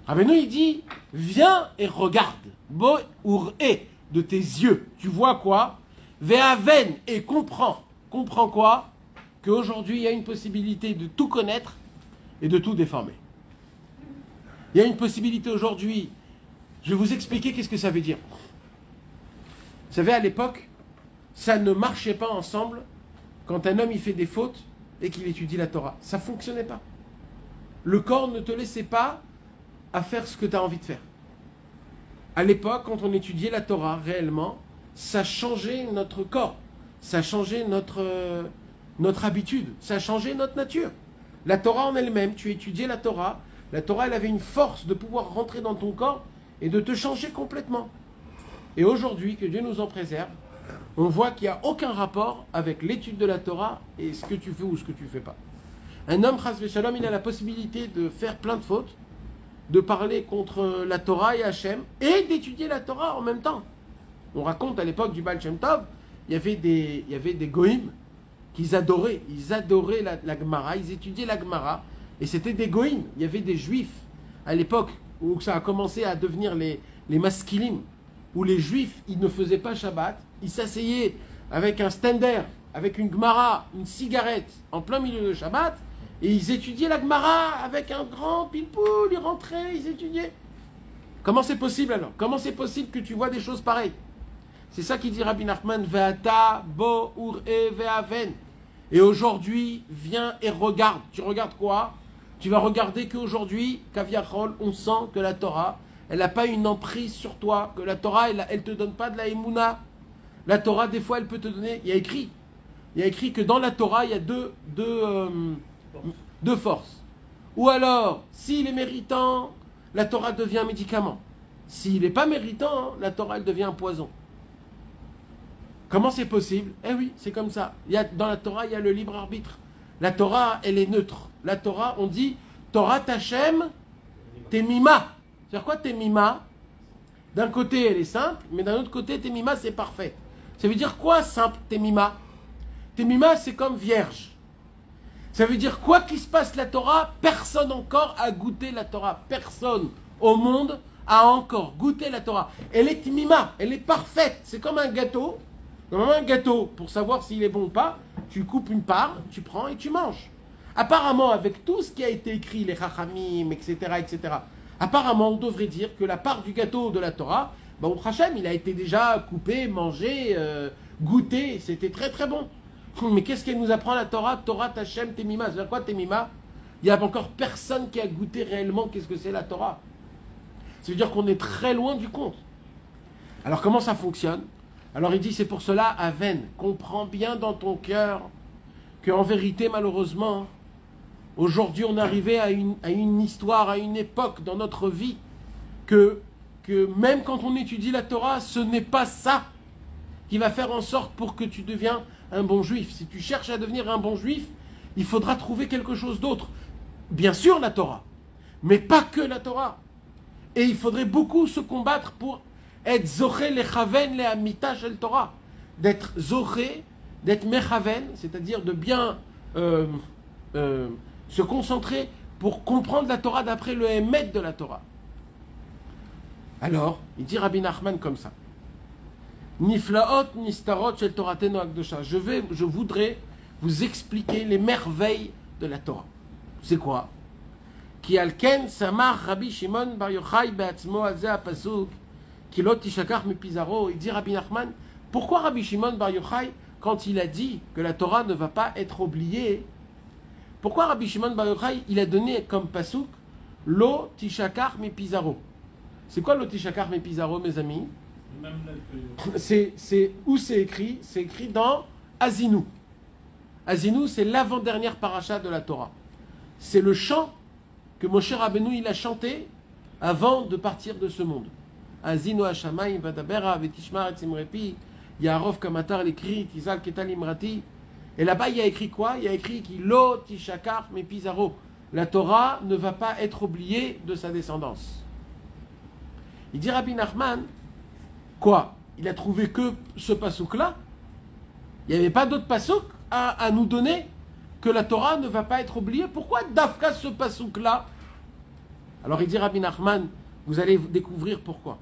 Rabbeinu, il dit, viens et regarde. Bo ur e, de tes yeux. Tu vois quoi? Ve'aven, et comprends. Comprends quoi? Qu'aujourd'hui, il y a une possibilité de tout connaître et de tout déformer. Il y a une possibilité aujourd'hui. Je vais vous expliquer qu'est-ce que ça veut dire. Vous savez, à l'époque, ça ne marchait pas ensemble quand un homme il fait des fautes et qu'il étudie la Torah. Ça ne fonctionnait pas. Le corps ne te laissait pas à faire ce que tu as envie de faire. À l'époque, quand on étudiait la Torah réellement, ça changeait notre corps, ça changeait notre habitude, ça changeait notre nature. La Torah en elle-même, tu étudiais la Torah elle avait une force de pouvoir rentrer dans ton corps et de te changer complètement. Et aujourd'hui, que Dieu nous en préserve, on voit qu'il n'y a aucun rapport avec l'étude de la Torah et ce que tu fais ou ce que tu ne fais pas. Un homme, chas v'shalom, il a la possibilité de faire plein de fautes, de parler contre la Torah et Hachem, et d'étudier la Torah en même temps. On raconte à l'époque du Baal Shem Tov, il y avait des goïms qu'ils adoraient. Ils adoraient la Gemara, ils étudiaient la Gemara, et c'était des goïms. Il y avait des juifs, à l'époque où ça a commencé à devenir les maskilim, où les juifs, ils ne faisaient pas Shabbat, ils s'asseyaient avec un stender, avec une Gemara, une cigarette, en plein milieu de Shabbat, et ils étudiaient la Gemara avec un grand pile-poule, ils rentraient, ils étudiaient. Comment c'est possible alors? Comment c'est possible que tu vois des choses pareilles? C'est ça qu'il dit Rabbi Nachman, Ve'ata bo ur e ve'aven. Et aujourd'hui, viens et regarde. Tu regardes quoi? Tu vas regarder qu'aujourd'hui, Kaviachol, on sent que la Torah, elle n'a pas une emprise sur toi, que la Torah, elle ne te donne pas de la émouna. La Torah, des fois, elle peut te donner... Il y a écrit que dans la Torah, il y a deux forces. Ou alors, s'il est méritant, la Torah devient un médicament. S'il n'est pas méritant, la Torah, elle devient un poison. Comment c'est possible? Eh oui, c'est comme ça. Dans la Torah, il y a le libre arbitre. La Torah, elle est neutre. La Torah, on dit Torah Tachem Temima. C'est-à-dire quoi Temima? D'un côté, elle est simple, mais d'un autre côté, Temima, c'est parfait. Ça veut dire quoi simple Temima? Temima, c'est comme vierge. Ça veut dire quoi qu'il se passe la Torah, personne encore a goûté la Torah. Personne au monde a encore goûté la Torah. Elle est Temima, elle est parfaite. C'est comme un gâteau. Normalement, un gâteau, pour savoir s'il est bon ou pas, tu coupes une part, tu prends et tu manges. Apparemment, avec tout ce qui a été écrit, les Chachamim, etc., apparemment, on devrait dire que la part du gâteau de la Torah, au Hachem, il a été déjà coupé, mangé, goûté, c'était très très bon. Mais qu'est-ce qu'elle nous apprend la Torah? Torah Tachem Temima. C'est-à-dire quoi Temima? Il n'y a encore personne qui a goûté réellement qu'est-ce que c'est la Torah. Ça veut dire qu'on est très loin du compte. Alors comment ça fonctionne? Alors il dit, c'est pour cela, Aven, comprends bien dans ton cœur qu'en vérité, malheureusement, aujourd'hui on est arrivé à une histoire, à une époque dans notre vie, que même quand on étudie la Torah, ce n'est pas ça qui va faire en sorte pour que tu deviens un bon juif. Si tu cherches à devenir un bon juif, il faudra trouver quelque chose d'autre. Bien sûr la Torah, mais pas que la Torah. Et il faudrait beaucoup se combattre pour être zoré lechaven le amita shel Torah, d'être zoré, d'être mechaven, c'est-à-dire de bien se concentrer pour comprendre la Torah d'après le émet de la Torah. Alors, il dit Rabbi Nachman comme ça. Niflaot nistarot shel Toratenu akdosha. Je voudrais vous expliquer les merveilles de la Torah. C'est quoi? Ki alken samar Rabbi Shimon bar Yochai be'atzmo al ze hapasuk. Il dit Rabbi Nachman, pourquoi Rabbi Shimon bar Yochai, quand il a dit que la Torah ne va pas être oubliée, pourquoi Rabbi Shimon bar Yochai, il a donné comme pasuk Lo tishakar mi pizaro? C'est quoi lo tishakar mi pizaro, mes amis? C'est où c'est écrit? C'est écrit dans Azinu. Azinu, c'est l'avant-dernière paracha de la Torah. C'est le chant que Moshe Rabbeinu il a chanté avant de partir de ce monde. Azinu Hashamayim Vadabera Vetishmar et Simrepi Yarov Kamatar l'écrit Tizal Ketal Imrati. Et là-bas il y a écrit quoi? Il y a écrit Lo Tishakar Mepizaro. la Torah ne va pas être oubliée de sa descendance. Il dit Rabbi Nachman, quoi? Il a trouvé que ce pasouk-là? Il n'y avait pas d'autre pasouk à nous donner que la Torah ne va pas être oubliée? Pourquoi d'Afka ce pasouk-là? Alors il dit Rabbi Nachman, vous allez découvrir pourquoi.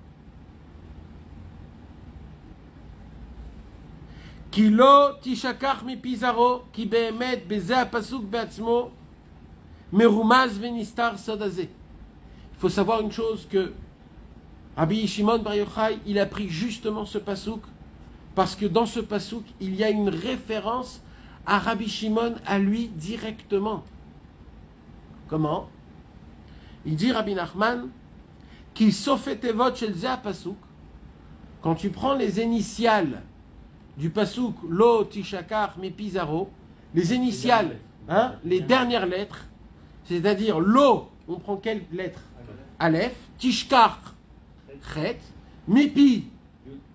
Ki lo tishakach mi pizaro, ki be'emet beze apasuk be'atzmo, merumaz venistar sodazé. Il faut savoir une chose, que Rabbi Shimon Bar Yochai, il a pris justement ce pasouk, parce que dans ce pasouk, il y a une référence à Rabbi Shimon, à lui directement. Comment? Il dit Rabbi Nachman, qui sofetevot shel ze apasuk, quand tu prends les initiales du pasouk Lo Tishakar Mi Pizarro, les initiales, hein, les dernières lettres, c'est-à-dire Lo, on prend quelle lettre? Aleph, Tishkar, Chet, Mipi,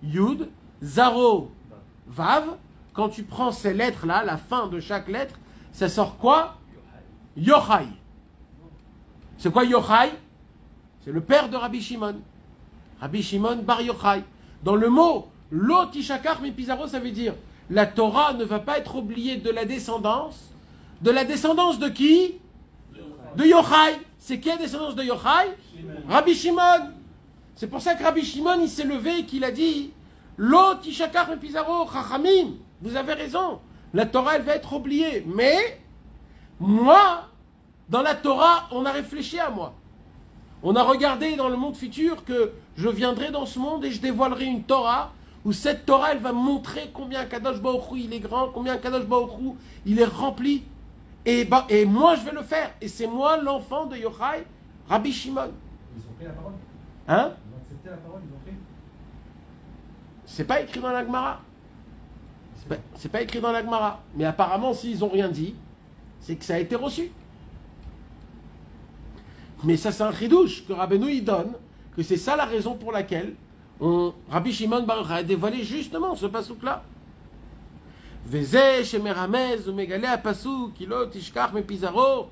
Yud, Zaro, Vav. Quand tu prends ces lettres-là, la fin de chaque lettre, ça sort quoi? Yochai. C'est quoi Yochai? C'est le père de Rabbi Shimon. Rabbi Shimon Bar Yochai. Dans le mot Lo Tishakar Mi Pizarro, ça veut dire la Torah ne va pas être oubliée de la descendance. De la descendance de qui? De Yochai. C'est qui la descendance de Yochai? Rabbi Shimon. C'est pour ça que Rabbi Shimon, il s'est levé et qu'il a dit Lo Tishakar Mi Pizarro, Chachamim. Vous avez raison. La Torah, elle va être oubliée. Mais, moi, dans la Torah, on a réfléchi à moi. On a regardé dans le monde futur que je viendrai dans ce monde et je dévoilerai une Torah où cette Torah, elle va montrer combien Kadosh Baruch Hu, il est grand, combien Kadosh Baruch Hu, il est rempli. Et moi, je vais le faire. Et c'est moi, l'enfant de Yochai, Rabbi Shimon. Ils ont pris la parole. Hein? Ils ont accepté la parole, ils ont pris. C'est pas écrit dans la Gemara. C'est pas écrit dans la Gemara. Mais apparemment, s'ils n'ont rien dit, c'est que ça a été reçu. Mais ça, c'est un chidouche que Rabbeinu il donne, que c'est ça la raison pour laquelle Rabbi Shimon Bar Yochai a dévoilé justement ce pasouk-là. Veze shemeramez umegale apasuk kilo tishkach mipizaro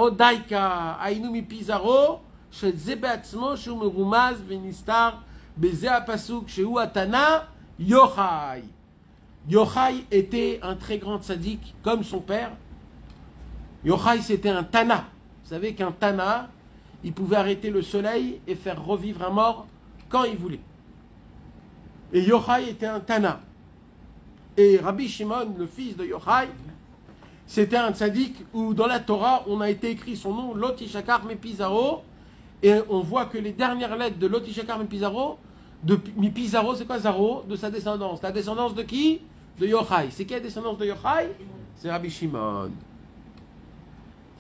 daika ainu mipizaro shel ze beatzmo shu merumaz venistar beze apasuk shehu atana Yochai. Yochai était un très grand tzaddik comme son père. Yochai, c'était un tana. Vous savez qu'un tana, il pouvait arrêter le soleil et faire revivre un mort quand il voulait. Et Yochai était un tana. Et Rabbi Shimon, le fils de Yochai, c'était un tzaddik où dans la Torah, on a été écrit son nom, Lo Tishakar Mi Pizarro, et on voit que les dernières lettres de Lo Tishakar Mi Pizarro, c'est quoi Zaro? De sa descendance. La descendance de qui? De Yochai. C'est qui la descendance de Yochai? C'est Rabbi Shimon.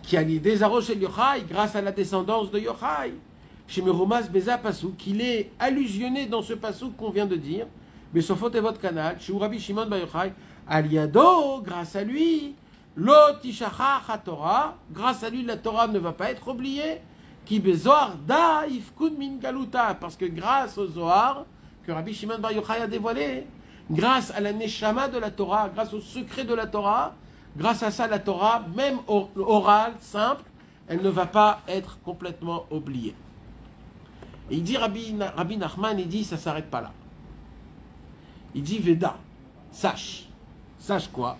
Qui a l'idée Zaro chez Yochai, grâce à la descendance de Yochai. Chez Merumaz Beza Pasuk, qu'il est allusionné dans ce Pasuk qu'on vient de dire. Mais Sofot et votre canal, chez Rabbi Shimon Bar Yochai, Aliado, grâce à lui, Lo Tishachach HaTorah, grâce à lui, la Torah ne va pas être oubliée. Qui bezoar da ifkud min galuta, parce que grâce au Zohar que Rabbi Shimon Bar Yochai a dévoilé, grâce à la neshama de la Torah, grâce au secret de la Torah, grâce à ça la Torah, même orale, simple, elle ne va pas être complètement oubliée. Et il dit Rabbi Nachman, il dit ça s'arrête pas là. Il dit Veda, sache quoi?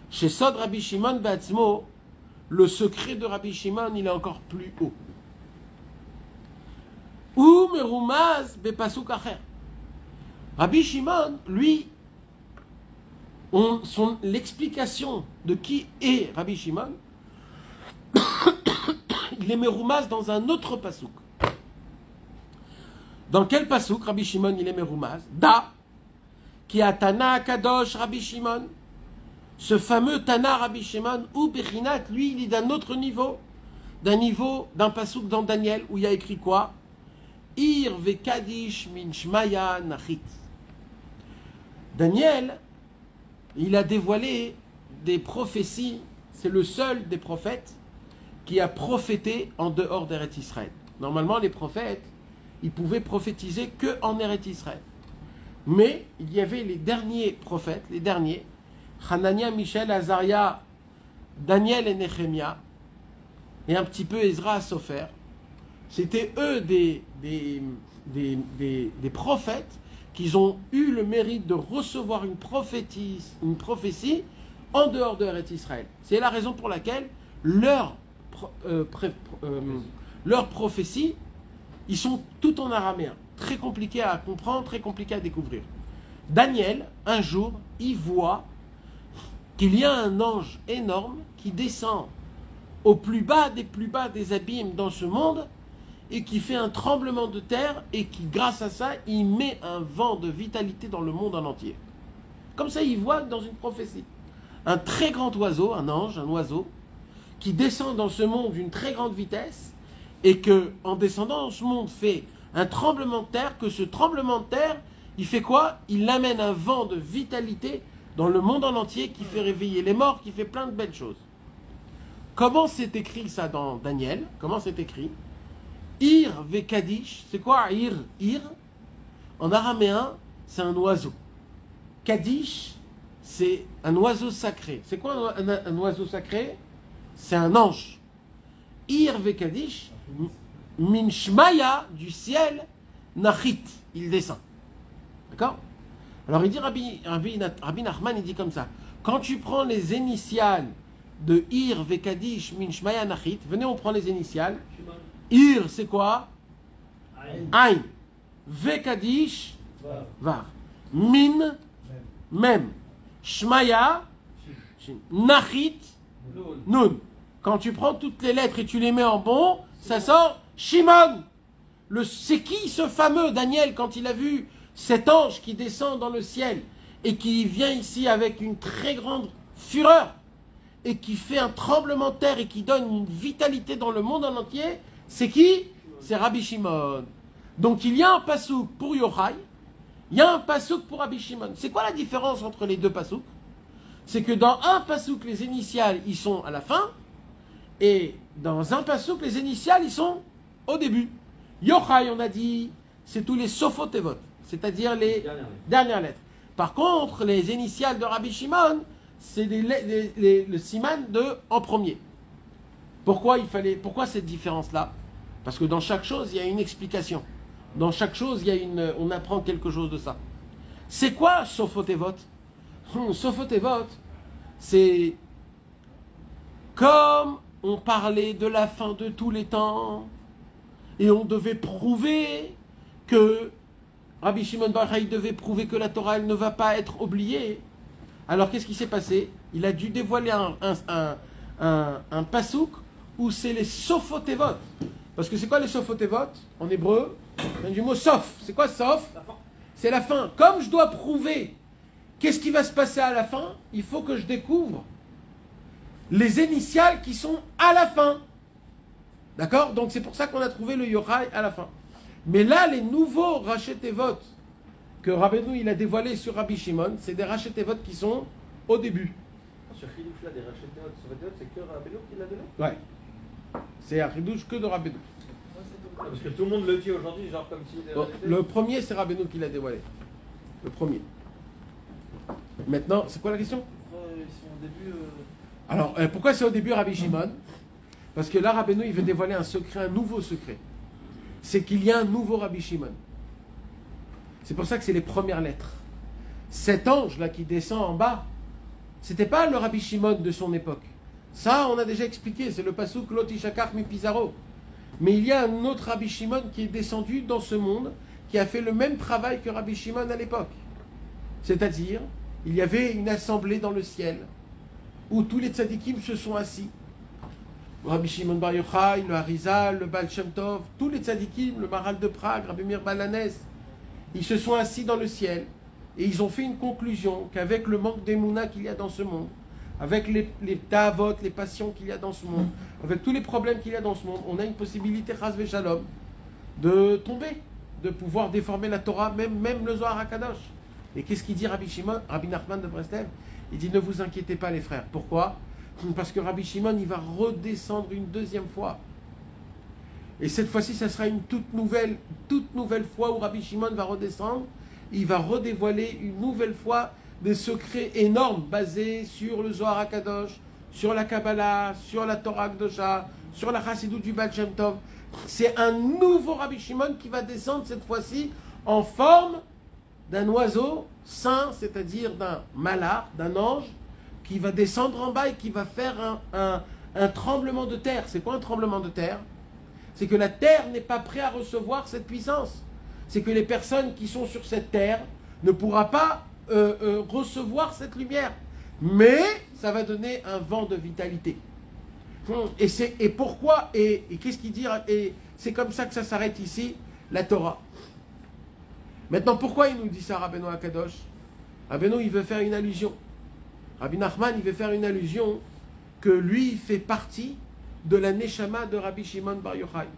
Chez Sod Rabbi Shimon Be'atzmo, le secret de Rabbi Shimon, il est encore plus haut. Ou merumaz bepasuk acher. Rabbi Shimon, lui, l'explication de qui est Rabbi Shimon, il est merumaz dans un autre pasuk. Dans quel pasuk Rabbi Shimon il est merumaz? Da, qui a Tana Kadosh Rabbi Shimon. Ce fameux Tana Rabbi Shimon, ou Bechinat, lui, il est d'un autre niveau, d'un pasuk dans Daniel, où il y a écrit quoi? Ir vekadish min shmaya nachit. Daniel, il a dévoilé des prophéties, c'est le seul des prophètes qui a prophété en dehors d'Eretz Israël. Normalement, les prophètes, ils pouvaient prophétiser que en Eretz Israël. Mais il y avait les derniers prophètes, les derniers, Hanania, Michel, Azaria, Daniel et Nehemia, et un petit peu Ezra Sofer. C'était eux des prophètes qui ont eu le mérite de recevoir une prophétie en dehors de Eretz Israël. C'est la raison pour laquelle leurs prophéties, ils sont tout en araméen. Très compliqué à comprendre, très compliqué à découvrir. Daniel, un jour, il voit qu'il y a un ange énorme qui descend au plus bas des abîmes dans ce monde et qui fait un tremblement de terre et qui, grâce à ça, il met un vent de vitalité dans le monde en entier. Comme ça, il voit dans une prophétie. Un très grand oiseau, un ange, un oiseau, qui descend dans ce monde d'une très grande vitesse et que, en descendant dans ce monde, fait un tremblement de terre, que ce tremblement de terre, il fait quoi? Il amène un vent de vitalité dans le monde en entier qui fait réveiller les morts, qui fait plein de belles choses. Comment c'est écrit ça dans Daniel? Comment c'est écrit? Ir ve-Kadish, c'est quoi Ir? Ir, en araméen, c'est un oiseau. Kadish, c'est un oiseau sacré. C'est quoi un oiseau sacré? C'est un ange. Ir ve-Kadish, min shmaya, du ciel, nachit, il descend. D'accord? Alors il dit, Rabbi Nachman, il dit comme ça. Quand tu prends les initiales de Ir ve-Kadish, min shmaya, nachit, venez, on prend les initiales. Ir, c'est quoi? Ain. Ve-Kadish, var. Min, mem. Shmaya, nachit, nun. Quand tu prends toutes les lettres et tu les mets en bon, ça sort Shimon. C'est qui ce fameux Daniel, quand il a vu cet ange qui descend dans le ciel et qui vient ici avec une très grande fureur et qui fait un tremblement de terre et qui donne une vitalité dans le monde en entier? C'est qui? C'est Rabbi Shimon. Donc il y a un pasouk pour Yochai, il y a un pasouk pour Rabbi Shimon. C'est quoi la différence entre les deux pasouks? C'est que dans un pasouk, les initiales, ils sont à la fin, et dans un pasouk, les initiales, ils sont au début. Yochai, on a dit, c'est tous les sofotevot, c'est-à-dire les dernières lettres. Par contre, les initiales de Rabbi Shimon, c'est le siman en premier. Pourquoi cette différence-là? Parce que dans chaque chose, il y a une explication. Dans chaque chose, on apprend quelque chose de ça. C'est quoi Sofotevot? Sofotevot, c'est comme on parlait de la fin de tous les temps et on devait prouver que Rabbi Shimon Bar Yochai devait prouver que la Torah elle ne va pas être oubliée. Alors qu'est-ce qui s'est passé? Il a dû dévoiler un pasouk où c'est les Sofotevot. Parce que c'est quoi les Sofotevot en hébreu? C'est du mot sof. C'est quoi sof? C'est la fin. Comme je dois prouver qu'est-ce qui va se passer à la fin, il faut que je découvre les initiales qui sont à la fin. D'accord? Donc c'est pour ça qu'on a trouvé le Yochai à la fin. Mais là, les nouveaux Rachetevot que Rabbeinu il a dévoilé sur Rabbi Shimon, c'est des Rachetevot qui sont au début. Ce chidouche là des Rachetevot, c'est que Rabbeinu qui l'a donné? Ouais. C'est un chidouche que de Rabbeinu. Parce que tout le monde le dit aujourd'hui, genre comme si... Bon, le premier, c'est Rabbeinu qui l'a dévoilé. Le premier. Maintenant, c'est quoi la question? Ils sont au début... Alors, pourquoi c'est au début Rabbi Shimon? Parce que là, Rabbeinu, il veut dévoiler un secret, un nouveau secret. C'est qu'il y a un nouveau Rabbi Shimon. C'est pour ça que c'est les premières lettres. Cet ange-là qui descend en bas, c'était pas le Rabbi Shimon de son époque. Ça, on a déjà expliqué, c'est le pasouk Lotishakach mi Pizarro. Mais il y a un autre Rabbi Shimon qui est descendu dans ce monde, qui a fait le même travail que Rabbi Shimon à l'époque. C'est-à-dire, il y avait une assemblée dans le ciel, où tous les tzadikim se sont assis. Rabbi Shimon Bar Yochai, le Harizal, le Baal Shem Tov, tous les tzadikim, le Maral de Prague, Rabbi Meir Balanès, ils se sont assis dans le ciel, et ils ont fait une conclusion qu'avec le manque d'émouna qu'il y a dans ce monde, avec les ta'avot, les passions qu'il y a dans ce monde, avec tous les problèmes qu'il y a dans ce monde, on a une possibilité, chas v'shalom, de tomber, de pouvoir déformer la Torah, même le Zohar HaKadosh. Et qu'est-ce qu'il dit Rabbi Shimon, Rabbi Nachman de Breslev? Il dit, ne vous inquiétez pas les frères. Pourquoi? Parce que Rabbi Shimon, il va redescendre une deuxième fois. Et cette fois-ci, ça sera une toute nouvelle fois où Rabbi Shimon va redescendre. Il va redévoiler une nouvelle fois des secrets énormes basés sur le Zohar HaKadosh, sur la Kabbalah, sur la Torah Kedosha, sur la chassidut du Baal Shem Tov. C'est un nouveau Rabbi Shimon qui va descendre cette fois-ci en forme d'un oiseau saint, c'est-à-dire d'un malach, d'un ange, qui va descendre en bas et qui va faire un tremblement de terre. C'est quoi un tremblement de terre? C'est que la terre n'est pas prête à recevoir cette puissance. C'est que les personnes qui sont sur cette terre ne pourront pas recevoir cette lumière. Mais ça va donner un vent de vitalité. Et pourquoi? Et qu'est-ce qu'il dit? Et c'est comme ça que ça s'arrête ici, la Torah. Maintenant, pourquoi il nous dit ça, Rabbeinu Akadosh? Rabbeinu, il veut faire une allusion. Rabbi Nachman, il veut faire une allusion que lui fait partie de la Neshama de Rabbi Shimon Bar Yochai.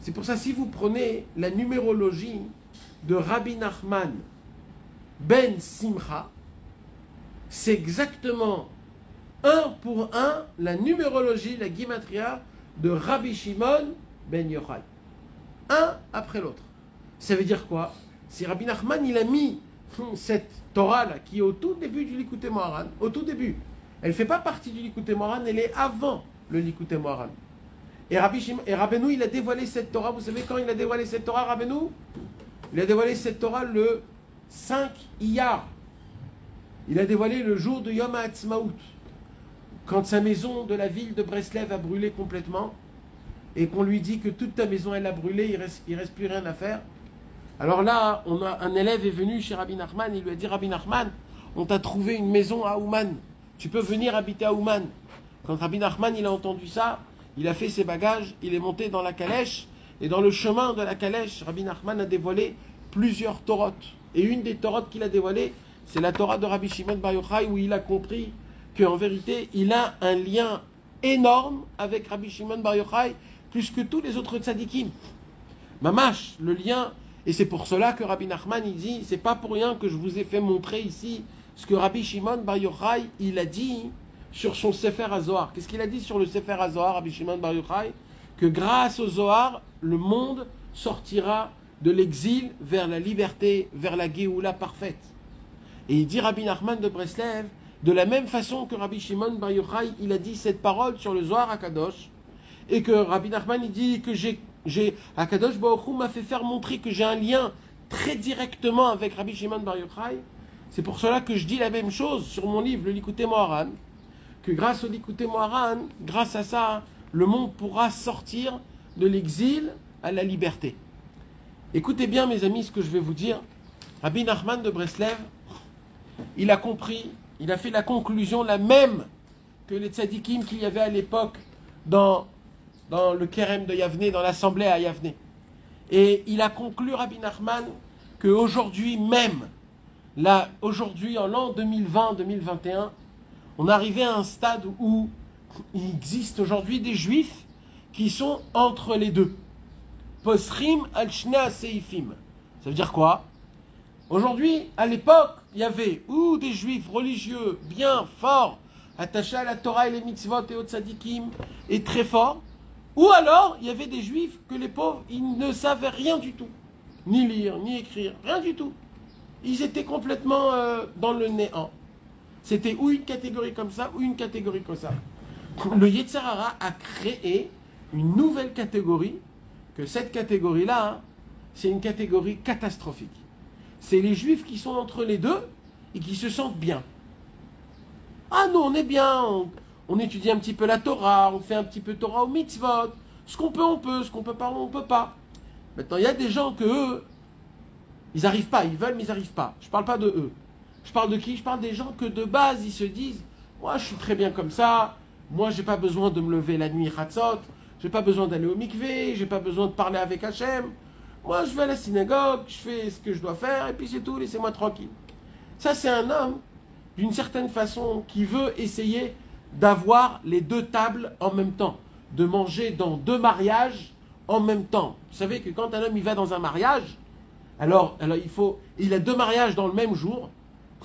C'est pour ça, si vous prenez la numérologie de Rabbi Nachman ben Simcha, c'est exactement 1 pour 1 la numérologie, la gematria de Rabbi Shimon ben Yochai. Un après l'autre. Ça veut dire quoi? Si Rabbi Nachman, il a mis cette Torah-là, qui est au tout début du Likutei Moharan, au tout début, elle ne fait pas partie du Likutei Moharan, elle est avant le Likutei Moharan. Et Rabbeinu, il a dévoilé cette Torah. Vous savez quand il a dévoilé cette Torah, Rabbeinu? Il a dévoilé cette Torah le 5 Iyar. Il a dévoilé le jour de Yom HaAtzmaut, quand sa maison de la ville de Breslev a brûlé complètement, et qu'on lui dit que toute ta maison elle a brûlé, il reste plus rien à faire. Alors là, un élève est venu chez Rabbi Nachman, il lui a dit: Rabbi Nachman, on t'a trouvé une maison à Ouman, tu peux venir habiter à Ouman. Quand Rabbi Nachman il a entendu ça, il a fait ses bagages, il est monté dans la calèche, et dans le chemin de la calèche, Rabbi Nachman a dévoilé plusieurs Torotes. Et une des Torotes qu'il a dévoilées, c'est la Torah de Rabbi Shimon Bar Yochai, où il a compris qu'en vérité, il a un lien énorme avec Rabbi Shimon Bar Yochai, plus que tous les autres tzadikim. Mamash, le lien. Et c'est pour cela que Rabbi Nachman, il dit, c'est pas pour rien que je vous ai fait montrer ici ce que Rabbi Shimon Bar Yochai, il a dit sur son Sefer HaZohar. Qu'est-ce qu'il a dit sur le Sefer HaZohar, Rabbi Shimon Bar Yochai? Que grâce au Zohar, le monde sortira de l'exil vers la liberté, vers la Géoula parfaite. Et il dit Rabbi Nachman de Breslev, de la même façon que Rabbi Shimon Bar Yochai, il a dit cette parole sur le Zohar HaKadosh, et que Rabbi Nachman, il dit que HaKadosh Baruch Hu m'a fait faire montrer que j'ai un lien très directement avec Rabbi Shimon Bar Yochai. C'est pour cela que je dis la même chose sur mon livre, le Likutei Moharan, que grâce au Likutei Moharan, grâce à ça, le monde pourra sortir de l'exil à la liberté. Écoutez bien, mes amis, ce que je vais vous dire. Rabbi Nachman de Breslev, il a compris, il a fait la conclusion la même que les tzadikim qu'il y avait à l'époque dans le Kerem de Yavne, dans l'assemblée à Yavne. Et il a conclu, Rabbi Nachman, qu'aujourd'hui même, là, aujourd'hui, en l'an 2020-2021, on est arrivé à un stade où il existe aujourd'hui des juifs qui sont entre les deux. Posrim al-Shna Seifim. Ça veut dire quoi? Aujourd'hui, à l'époque, il y avait ou des juifs religieux bien forts, attachés à la Torah et les mitzvot et aux tzadikim, et très forts, ou alors il y avait des juifs que les pauvres, ils ne savaient rien du tout. Ni lire, ni écrire, rien du tout. Ils étaient complètement dans le néant. C'était ou une catégorie comme ça, ou une catégorie comme ça. Le Yetzer Hara a créé une nouvelle catégorie, que cette catégorie-là, hein, c'est une catégorie catastrophique. C'est les juifs qui sont entre les deux et qui se sentent bien. Ah non, on est bien, on étudie un petit peu la Torah, on fait un petit peu Torah au mitzvot, ce qu'on peut, on peut, ce qu'on peut pas, on peut pas. Maintenant, il y a des gens que eux, ils n'arrivent pas, ils veulent mais ils n'arrivent pas. Je ne parle pas de eux. Je parle de qui? Je parle des gens que de base, ils se disent, moi je suis très bien comme ça, moi j'ai pas besoin de me lever la nuit Hatzot, j'ai pas besoin d'aller au mikvé, j'ai pas besoin de parler avec Hachem. Moi, je vais à la synagogue, je fais ce que je dois faire, et puis c'est tout, laissez-moi tranquille. Ça, c'est un homme, d'une certaine façon, qui veut essayer d'avoir les deux tables en même temps, de manger dans deux mariages en même temps. Vous savez que quand un homme il va dans un mariage, alors il a deux mariages dans le même jour,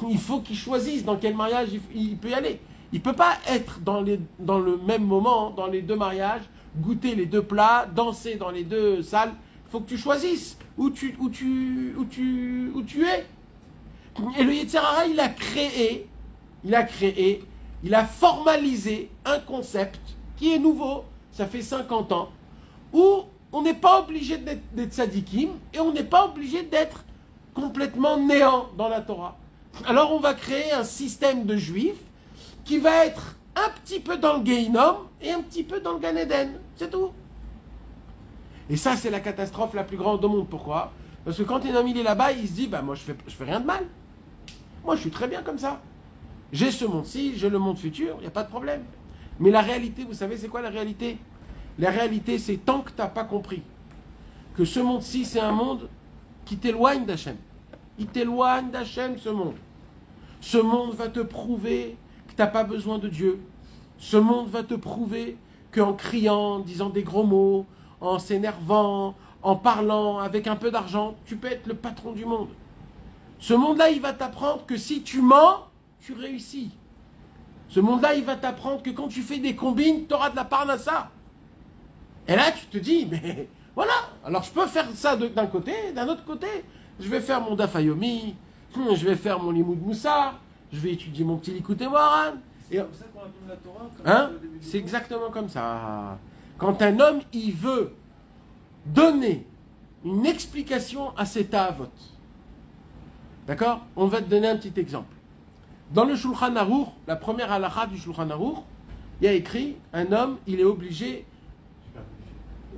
il faut qu'il choisisse dans quel mariage il peut y aller. Il ne peut pas être dans le même moment, dans les deux mariages, goûter les deux plats, danser dans les deux salles. Il faut que tu choisisses où tu es. Et le Yetzer Hara, il a formalisé un concept qui est nouveau, ça fait 50 ans, où on n'est pas obligé d'être tzadikim et on n'est pas obligé d'être complètement néant dans la Torah. Alors on va créer un système de juifs qui va être un petit peu dans le Gehinom et un petit peu dans le Gan Eden. C'est tout. Et ça, c'est la catastrophe la plus grande au monde. Pourquoi? Parce que quand un homme il est là-bas, il se dit, bah moi je fais rien de mal. Moi je suis très bien comme ça. J'ai ce monde-ci, j'ai le monde futur, il n'y a pas de problème. Mais la réalité, vous savez, c'est quoi la réalité? La réalité, c'est tant que tu n'as pas compris que ce monde-ci, c'est un monde qui t'éloigne d'Hachem. Il t'éloigne d'Hachem, ce monde. Ce monde va te prouver que tu n'as pas besoin de Dieu. Ce monde va te prouver qu'en criant, en disant des gros mots, en s'énervant, en parlant avec un peu d'argent, tu peux être le patron du monde. Ce monde-là, il va t'apprendre que si tu mens, tu réussis. Ce monde-là, il va t'apprendre que quand tu fais des combines, tu auras de la parnassa. Et là, tu te dis, mais voilà, alors je peux faire ça d'un côté, d'un autre côté, je vais faire mon Dafayomi, je vais faire mon Limoud Moussa, je vais étudier mon petit Likoutei Moharan. C'est comme ça qu'on apprend la Torah Hein? C'est exactement comme ça. Quand un homme, il veut donner une explication à cet avot, d'accord? On va te donner un petit exemple. Dans le Shulchan Aruch, la première halakha du Shulchan Aruch, il y a écrit, un homme, il est obligé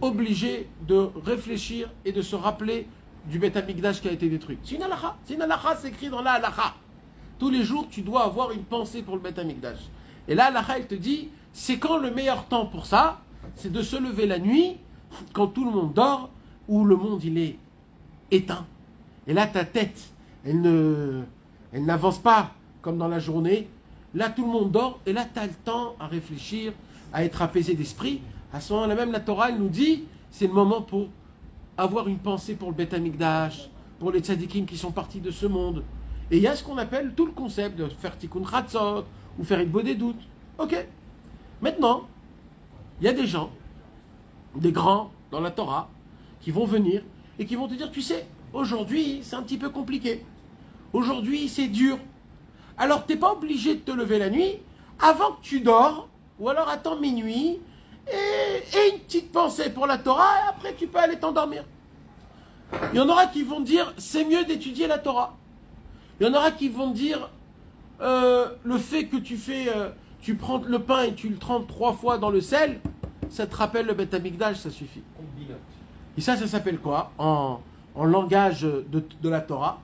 de réfléchir et de se rappeler du Beth Amikdash qui a été détruit. C'est une halakha. C'est une halakha, c'est écrit dans la halakha. Tous les jours, tu dois avoir une pensée pour le Beth Amikdash. Et là, halakha, elle te dit, c'est quand le meilleur temps pour ça? C'est de se lever la nuit, quand tout le monde dort, où le monde, il est éteint. Et là, ta tête, elle n'avance pas comme dans la journée. Là, tout le monde dort, et là, tu as le temps à réfléchir, à être apaisé d'esprit. À ce moment-là même, la Torah, elle nous dit, c'est le moment pour avoir une pensée pour le Beth Amikdash, pour les tzadikim qui sont partis de ce monde. Et il y a ce qu'on appelle tout le concept de faire tikkun chatzot, ou faire une des doutes. Ok. Maintenant, il y a des gens, des grands dans la Torah, qui vont venir et qui vont te dire, tu sais, aujourd'hui, c'est un petit peu compliqué. Aujourd'hui, c'est dur. Alors, tu n'es pas obligé de te lever la nuit avant que tu dors, ou alors attends minuit, et une petite pensée pour la Torah, et après tu peux aller t'endormir. Il y en aura qui vont dire, c'est mieux d'étudier la Torah. Il y en aura qui vont dire, le fait que tu prends le pain et tu le trempes 3 fois dans le sel, ça te rappelle le Beth Amikdash, ça suffit. Et ça s'appelle quoi en langage de la Torah?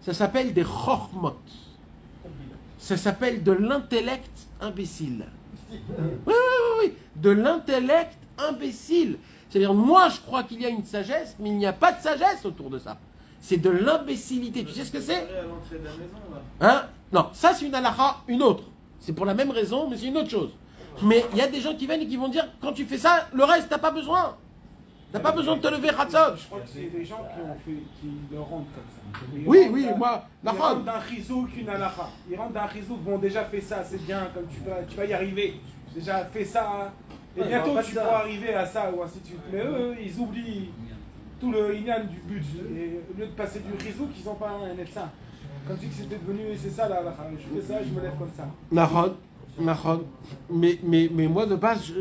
Ça s'appelle des chormot. Ça s'appelle de l'intellect imbécile. Oui. De l'intellect imbécile. C'est-à-dire, moi, je crois qu'il y a une sagesse, mais il n'y a pas de sagesse autour de ça. C'est de l'imbécilité. Tu sais ce que c'est? Hein? Non, ça, c'est une halakha, une autre. C'est pour la même raison, mais c'est une autre chose. Mais il y a des gens qui viennent et qui vont dire, quand tu fais ça, le reste, t'as pas besoin. T'as pas besoin de te lever, Hatzot. Je crois que c'est des gens qui le rendent comme ça. Oui, moi, ils rentrent d'un chizou qu'une halakha. Ils rentrent d'un chizou, bon, déjà fais ça, c'est bien, comme tu vas y arriver. Déjà fais ça, et bientôt tu pourras arriver à ça, ou ainsi de suite. Mais eux, ils oublient tout le inyan du but. Et au lieu de passer du chizou, ils n'ont pas un médecin. Comme si c'était devenu, c'est ça la halakha. Je fais ça, je me lève comme ça. Nahon. Mais moi, de base,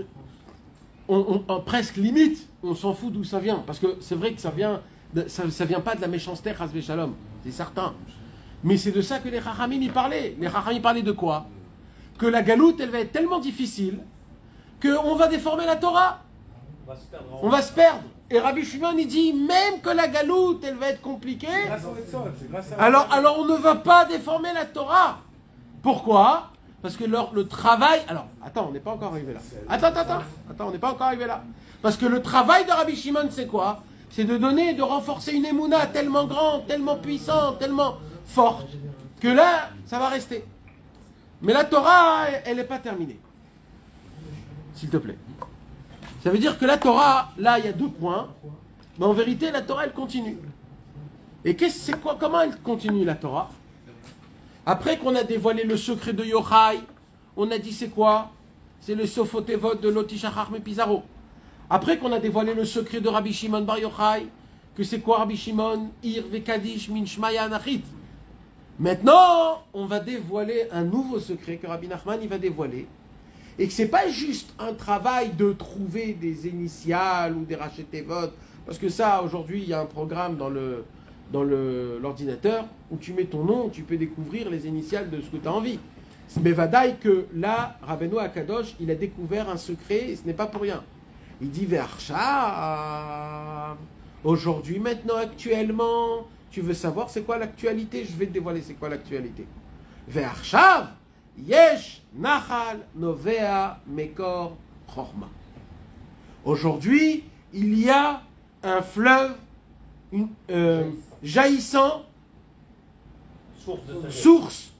on presque limite, on s'en fout d'où ça vient. Parce que c'est vrai que ça vient pas de la méchanceté, Chas Shalom, c'est certain. Mais c'est de ça que les Chachamim y parlaient. Les Chachamim parlaient de quoi? Que la galoute, elle va être tellement difficile qu'on va déformer la Torah. On va se perdre. Et Rabbi Shimon, il dit, même que la galoute, elle va être compliquée, alors on ne va pas déformer la Torah. Pourquoi? Parce que le travail... Alors, attends, on n'est pas encore arrivé là. Attends, on n'est pas encore arrivé là. Parce que le travail de Rabbi Shimon, c'est quoi? C'est de donner, de renforcer une émouna tellement grande, tellement puissante, tellement forte, que là, ça va rester. Mais la Torah, elle n'est pas terminée. S'il te plaît. Ça veut dire que la Torah, là, il y a 2 points, mais en vérité, la Torah, elle continue. Et comment elle continue, la Torah? Après qu'on a dévoilé le secret de Yochai, on a dit c'est quoi? C'est le Sofotevot de Lotishachar Mepizarro. Après qu'on a dévoilé le secret de Rabbi Shimon Bar Yochai, que c'est quoi Rabbi Shimon? Ir vekadish min shmaya anachit. Maintenant, on va dévoiler un nouveau secret que Rabbi Nachman il va dévoiler. et que ce n'est pas juste un travail de trouver des initiales ou des rachetés votes, parce que ça, aujourd'hui, il y a un programme dans l'ordinateur où tu mets ton nom, tu peux découvrir les initiales de ce que tu as envie. Mais vadaï que là, Rabbeinu Akadosh, il a découvert un secret, et ce n'est pas pour rien. Il dit Ve'arshav, aujourd'hui, maintenant, actuellement, tu veux savoir c'est quoi l'actualité? Je vais te dévoiler c'est quoi l'actualité. Ve'arshav, yesh nachal novea mekor chorma. Aujourd'hui, il y a un fleuve jaillissant, source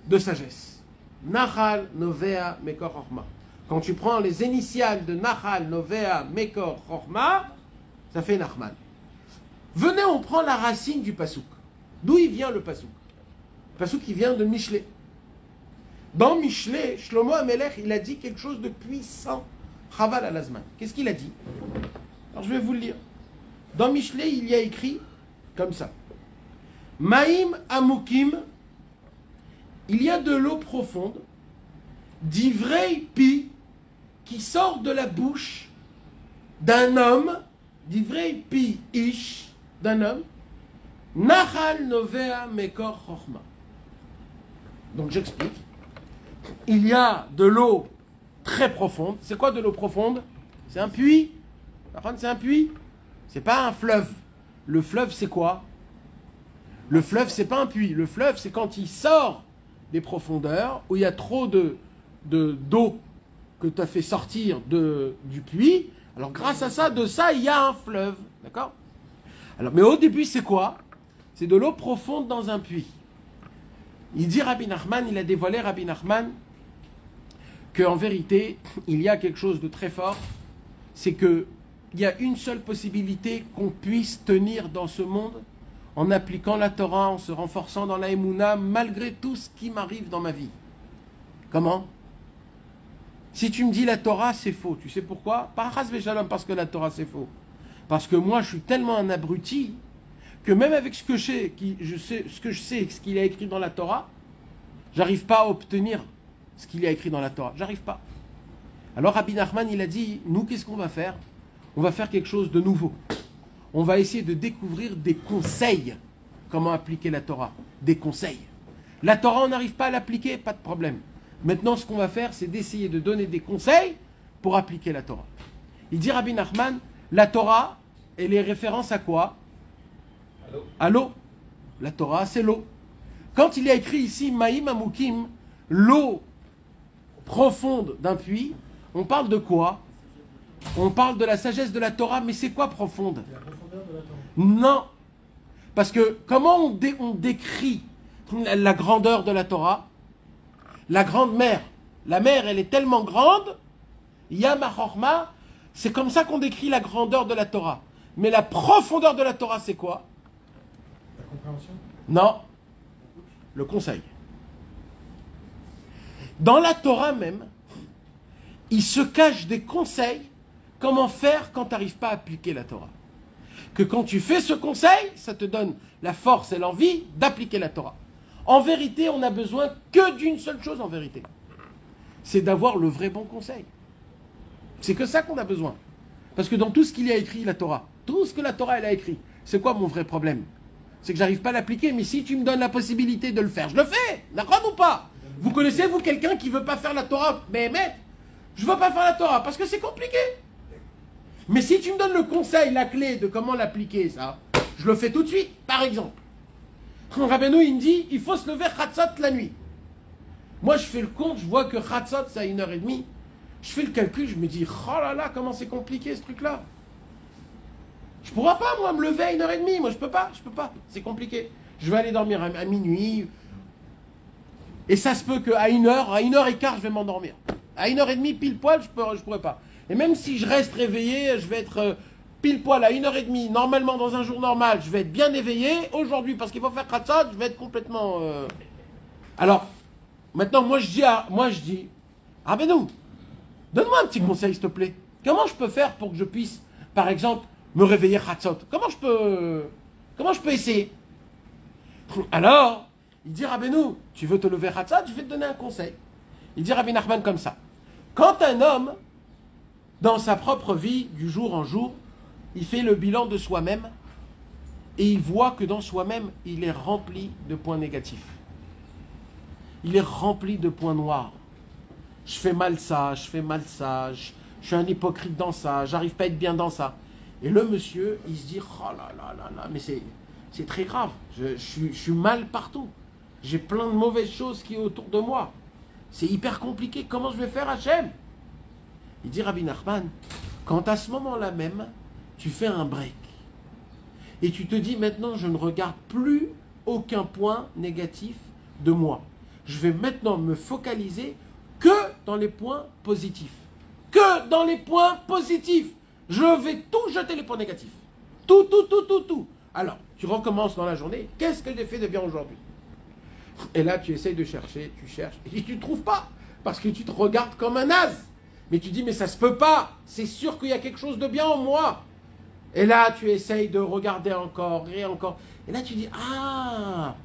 de sagesse. Nachal novea mekor chorma. Quand tu prends les initiales de Nachal novea mekor chorma, ça fait Nachman. Venez, on prend la racine du pasouk. D'où il vient le pasouk? Le pasouk, il vient de Mishlé. Dans Mishlé, Shlomo Amelech, il a dit quelque chose de puissant. Chaval al-Azman. Qu'est-ce qu'il a dit? Alors je vais vous le lire. Dans Mishlé, il y a écrit comme ça. Maïm Amukim, il y a de l'eau profonde, d'ivrei pi, qui sort de la bouche d'un homme, d'ivrei pi ish, d'un homme, Nachal novea mekor chorma. Donc j'explique. Il y a de l'eau très profonde. C'est quoi de l'eau profonde? C'est un puits. C'est un puits. C'est pas un fleuve. Le fleuve, c'est quoi? Le fleuve, c'est pas un puits. Le fleuve, c'est quand il sort des profondeurs où il y a trop d'eau que tu as fait sortir du puits. Alors grâce à ça, de ça, il y a un fleuve. D'accord? Alors, mais au début, c'est quoi? C'est de l'eau profonde dans un puits. Il dit Rabbi Nachman, il a dévoilé Rabbi Nachman qu'en vérité, il y a quelque chose de très fort. C'est qu'il y a une seule possibilité qu'on puisse tenir dans ce monde en appliquant la Torah, en se renforçant dans la Emouna, malgré tout ce qui m'arrive dans ma vie. Comment? Si tu me dis la Torah, c'est faux. Tu sais pourquoi? Pas Chas v'Shalom parce que la Torah, c'est faux. Parce que moi, je suis tellement un abruti que même avec ce que je sais, ce qu'il a écrit dans la Torah, j'arrive pas à obtenir ce qu'il a écrit dans la Torah. J'arrive pas. Alors Rabbi Nachman, il a dit, nous, qu'est-ce qu'on va faire? On va faire quelque chose de nouveau. On va essayer de découvrir des conseils. Comment appliquer la Torah? Des conseils. La Torah, on n'arrive pas à l'appliquer, pas de problème. Maintenant, ce qu'on va faire, c'est d'essayer de donner des conseils pour appliquer la Torah. Il dit Rabbi Nachman, la Torah, elle est référence à quoi? À l'eau. La Torah, c'est l'eau. Quand il y a écrit ici, Maïm Amukim, l'eau profonde d'un puits, on parle de quoi? On parle de la sagesse de la Torah, mais c'est quoi profonde? La profondeur de la Torah. Non. Parce que comment on décrit la grandeur de la Torah? La grande mer. La mer, elle est tellement grande, Yama Chorma, c'est comme ça qu'on décrit la grandeur de la Torah. Mais la profondeur de la Torah, c'est quoi? La compréhension. Non. Le conseil. Dans la Torah même, il se cache des conseils. Comment faire quand tu n'arrives pas à appliquer la Torah? Que quand tu fais ce conseil, ça te donne la force et l'envie d'appliquer la Torah. En vérité, on n'a besoin que d'une seule chose en vérité. C'est d'avoir le vrai bon conseil. C'est que ça qu'on a besoin. Parce que dans tout ce qu'il y a écrit, la Torah, tout ce que la Torah elle a écrit, c'est quoi mon vrai problème? C'est que j'arrive pas à l'appliquer, mais si tu me donnes la possibilité de le faire, je le fais. D'accord ou pas? Vous connaissez, vous, quelqu'un qui veut pas faire la Torah? Mais je veux pas faire la Torah parce que c'est compliqué. Mais si tu me donnes le conseil, la clé de comment l'appliquer, ça, je le fais tout de suite. Par exemple, Rabbeinu, il me dit, il faut se lever Chatzot la nuit. Moi, je fais le compte, je vois que Chatzot, c'est à 1h30. Je fais le calcul, je me dis, oh là là, comment c'est compliqué ce truc-là. Je pourrais pas, moi, me lever à 1h30. Moi, je peux pas. C'est compliqué. Je vais aller dormir à minuit. Et ça se peut qu'à 1h, à 1h15, je vais m'endormir. À 1h30, pile poil, je pourrais pas. Et même si je reste réveillé, je vais être pile poil à 1h30. Normalement, dans un jour normal, je vais être bien éveillé. Aujourd'hui, parce qu'il faut faire Khatsat, je vais être complètement... Alors, maintenant, moi je dis, Rabbeinu, donne-moi un petit conseil, s'il te plaît. Comment je peux faire pour que je puisse, par exemple, me réveiller Khatsat? Comment je peux essayer? Alors, il dit, Rabbeinu, tu veux te lever Khatsat? Je vais te donner un conseil. Il dit Rabbi Nachman comme ça. Quand un homme, dans sa propre vie, du jour en jour, il fait le bilan de soi-même et il voit que dans soi-même, il est rempli de points négatifs. Il est rempli de points noirs. Je fais mal ça, je fais mal ça, je suis un hypocrite dans ça, j'arrive pas à être bien dans ça. Et le monsieur, il se dit, oh là là là là, mais c'est très grave, je suis mal partout. J'ai plein de mauvaises choses qui sont autour de moi. C'est hyper compliqué, comment je vais faire Hachem? Il dit Rabbi Nachman, quand à ce moment-là même, tu fais un break, et tu te dis maintenant je ne regarde plus aucun point négatif de moi. Je vais maintenant me focaliser que dans les points positifs. Que dans les points positifs. Je vais tout jeter les points négatifs. Tout. Alors, tu recommences dans la journée. Qu'est-ce que j'ai fait de bien aujourd'hui? Et là, tu essayes de chercher, tu cherches, et tu ne trouves pas. Parce que tu te regardes comme un naze. Mais tu dis, mais ça se peut pas. C'est sûr qu'il y a quelque chose de bien en moi. Et là, tu essayes de regarder encore, et encore. Et là, tu dis, ah,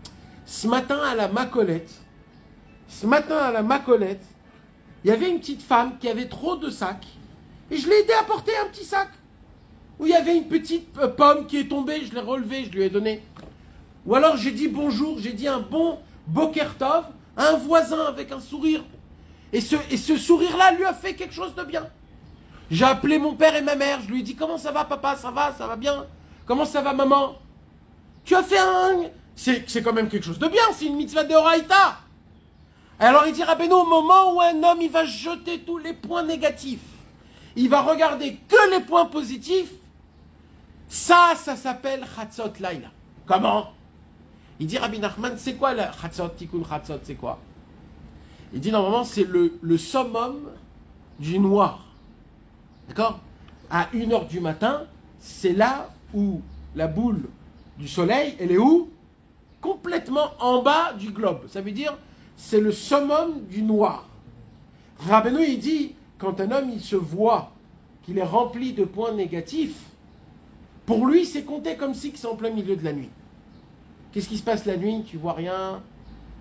ce matin à la Macolette, il y avait une petite femme qui avait trop de sacs. Et je l'ai aidé à porter un petit sac. Où il y avait une petite pomme qui est tombée, je l'ai relevée, je lui ai donné. Ou alors j'ai dit bonjour, j'ai dit un bon Boker Tov à un voisin avec un sourire. Et ce sourire-là lui a fait quelque chose de bien. J'ai appelé mon père et ma mère, je lui ai dit comment ça va papa, ça va bien. Comment ça va maman? Tu as fait un... C'est quand même quelque chose de bien, c'est une mitzvah de Horaïta. Alors il dit Rabbeinu, au moment où un homme il va jeter tous les points négatifs, il va regarder que les points positifs, ça s'appelle Chatzot Laila. Comment? Il dit Rabbi Nachman, c'est quoi la Chatzot, Tikkun Chatzot, c'est quoi? Il dit normalement c'est le summum du noir. D'accord? À 1h du matin, c'est là où la boule du soleil, elle est où? Complètement en bas du globe. Ça veut dire, c'est le summum du noir. Rabbeinu, il dit, quand un homme, il se voit qu'il est rempli de points négatifs, pour lui, c'est compté comme si c'est en plein milieu de la nuit. Qu'est-ce qui se passe la nuit? Tu vois rien,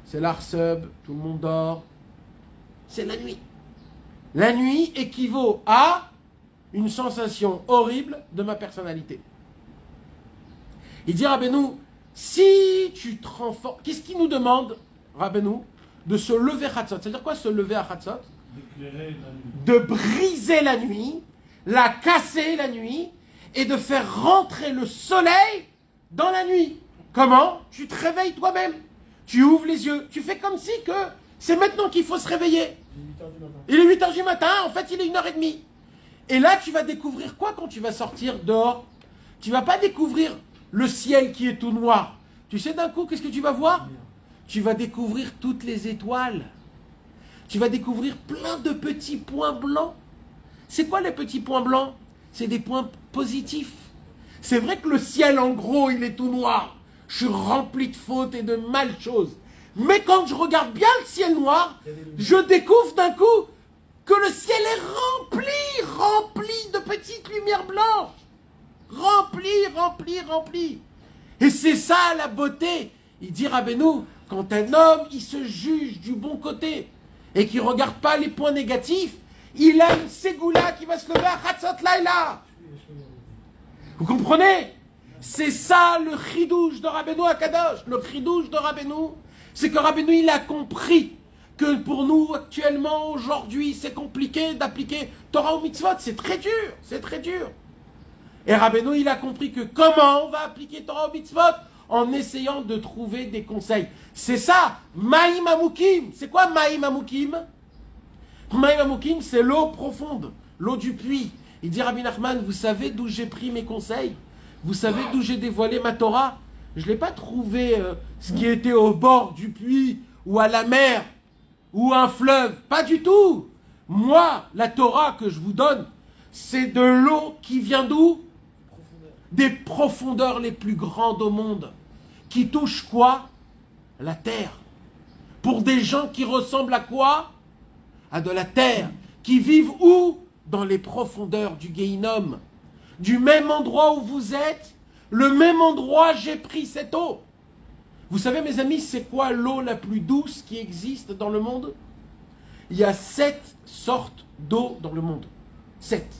c'est l'arsub, tout le monde dort. C'est la nuit. La nuit équivaut à une sensation horrible de ma personnalité. Il dit, Rabbeinu, si tu te renforces... Qu'est-ce qu'il nous demande, Rabbeinu? De se lever à Chatzot. C'est-à-dire quoi se lever à Chatzot? De briser la nuit, la casser la nuit, et de faire rentrer le soleil dans la nuit. Comment? Tu te réveilles toi-même. Tu ouvres les yeux. Tu fais comme si que c'est maintenant qu'il faut se réveiller. Il est 8h du matin, en fait il est 1h30. Et là tu vas découvrir quoi quand tu vas sortir dehors? Tu vas pas découvrir le ciel qui est tout noir. Tu sais d'un coup qu'est-ce que tu vas voir? Tu vas découvrir toutes les étoiles. Tu vas découvrir plein de petits points blancs. C'est quoi les petits points blancs? C'est des points positifs. C'est vrai que le ciel en gros il est tout noir. Je suis rempli de fautes et de mal choses. Mais quand je regarde bien le ciel noir, je découvre d'un coup que le ciel est rempli de petites lumières blanches. Rempli. Et c'est ça la beauté. Il dit Rabbeinu, quand un homme, il se juge du bon côté et qu'il ne regarde pas les points négatifs, il a une ségoula qui va se lever à Chatzot Laila. Vous comprenez? C'est ça le chidouche de Rabbeinu Akadosh. Le chidouche de Rabbeinu, c'est que Rabbeinu, il a compris que pour nous, actuellement, aujourd'hui, c'est compliqué d'appliquer Torah ou Mitzvot. C'est très dur. Et Rabbeinu, il a compris que comment on va appliquer Torah ou Mitzvot? En essayant de trouver des conseils. C'est ça, Maïm Amoukim. C'est quoi Maïm Amoukim? Maïm Amoukim, c'est l'eau profonde, l'eau du puits. Il dit Rabbi Nachman, vous savez d'où j'ai pris mes conseils? Vous savez d'où j'ai dévoilé ma Torah? Je ne l'ai pas trouvé ce qui était au bord du puits, ou à la mer, ou un fleuve. Pas du tout. Moi, la Torah que je vous donne, c'est de l'eau qui vient d'où? Des profondeurs les plus grandes au monde. Qui touchent quoi? La terre. Pour des gens qui ressemblent à quoi? À de la terre. Qui vivent où? Dans les profondeurs du Guéhinom. Du même endroit où vous êtes, le même endroit j'ai pris cette eau. Vous savez mes amis, c'est quoi l'eau la plus douce qui existe dans le monde? il y a 7 sortes d'eau dans le monde. 7.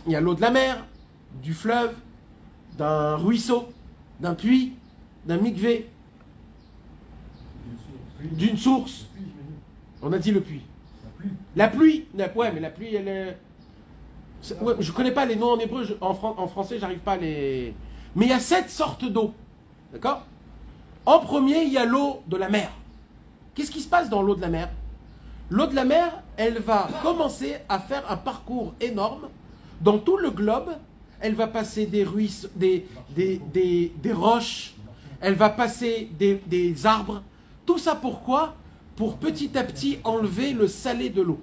Il y a l'eau de la mer, du fleuve, d'un ruisseau, d'un puits, d'un mikvé, d'une source. On a dit le puits. La pluie. Ouais, mais la pluie, elle est... Ouais, je ne connais pas les noms en hébreu, en français, j'arrive pas à les... Mais il y a 7 sortes d'eau. D'accord? En premier, il y a l'eau de la mer. Qu'est-ce qui se passe dans l'eau de la mer? L'eau de la mer, elle va commencer à faire un parcours énorme dans tout le globe. Elle va passer des ruisseaux, des roches, elle va passer des arbres. Tout ça pourquoi? Pour petit à petit enlever le salé de l'eau.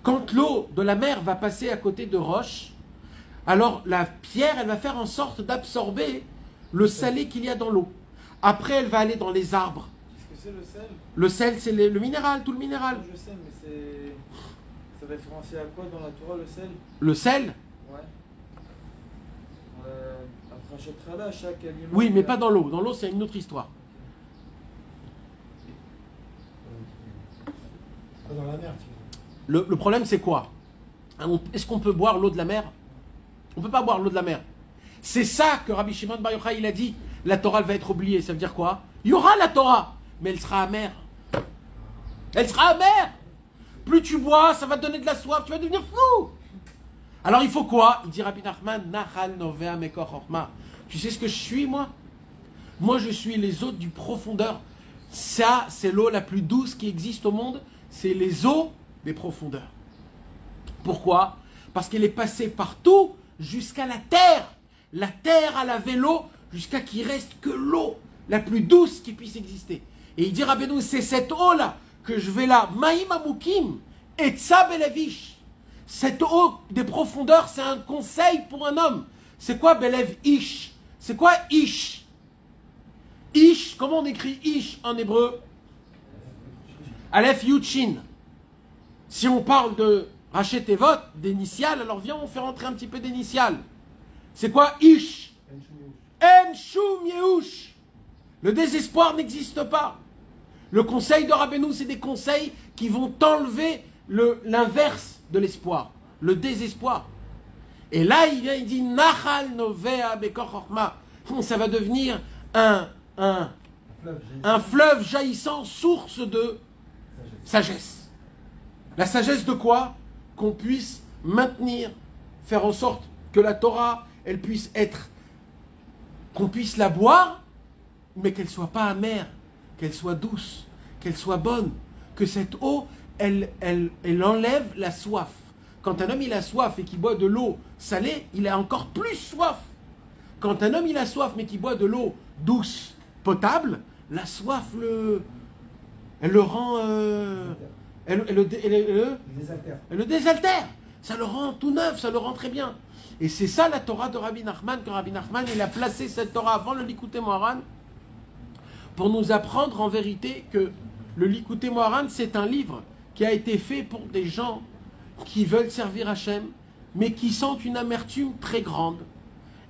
Quand l'eau de la mer va passer à côté de roches, alors la pierre, elle va faire en sorte d'absorber le salé qu'il y a dans l'eau. Après, elle va aller dans les arbres. Qu'est-ce que c'est le sel? Le sel, c'est le minéral, tout le minéral. Je sais, mais c'est référencé à quoi dans la Torah, le sel? Le sel? Ouais. Après Rachet chaque aliment. Oui, mais pas dans l'eau. Dans l'eau, c'est une autre histoire. Pas dans la mer, tu vois. Le problème, c'est quoi? Est-ce qu'on peut boire l'eau de la mer? On ne peut pas boire l'eau de la mer. C'est ça que Rabbi Shimon Bar Yochai, il a dit. La Torah, elle va être oubliée. Ça veut dire quoi? Il y aura la Torah, mais elle sera amère. Elle sera amère. Plus tu bois, ça va te donner de la soif, tu vas devenir fou. Alors il faut quoi? Il dit Rabbi Nachman, Nachal Novea Mekor Chorma. Tu sais ce que je suis, moi? Moi, je suis les eaux du profondeur. Ça, c'est l'eau la plus douce qui existe au monde. C'est les eaux des profondeurs. Pourquoi? Parce qu'elle est passée partout jusqu'à la terre. La terre a lavé l'eau jusqu'à qu'il reste que l'eau la plus douce qui puisse exister. Et il dit Rabbeinu, c'est cette eau-là que je vais là, Maïm Amukim, et Belevish. Cette eau des profondeurs, c'est un conseil pour un homme. C'est quoi Belev Ish? C'est quoi Ish? Ish, comment on écrit Ish en hébreu? Aleph Yuchin. Si on parle de Rachet Tevot, d'initiales, alors viens, on fait rentrer un petit peu d'initiales. C'est quoi Ish? En Shum Yehush. Le désespoir n'existe pas. Le conseil de Rabbeinu, c'est des conseils qui vont enlever l'inverse de l'espoir, le désespoir. Et là, il dit Nachal Novea Bekor Chorma. Ça va devenir un fleuve jaillissant, source de sagesse. La sagesse de quoi? Qu'on puisse maintenir, faire en sorte que la Torah, elle puisse être, qu'on puisse la boire, mais qu'elle ne soit pas amère, qu'elle soit douce, qu'elle soit bonne, que cette eau, elle enlève la soif. Quand un homme il a soif et qu'il boit de l'eau salée, il a encore plus soif. Quand un homme il a soif mais qu'il boit de l'eau douce, potable, la soif elle le rend, elle le désaltère. Ça le rend tout neuf, ça le rend très bien. Et c'est ça la Torah de Rabbi Nachman, que Rabbi Nachman il a placé cette Torah avant le Likutei Moharan pour nous apprendre en vérité que le Likutei Moharan c'est un livre qui a été fait pour des gens qui veulent servir Hachem, mais qui sentent une amertume très grande,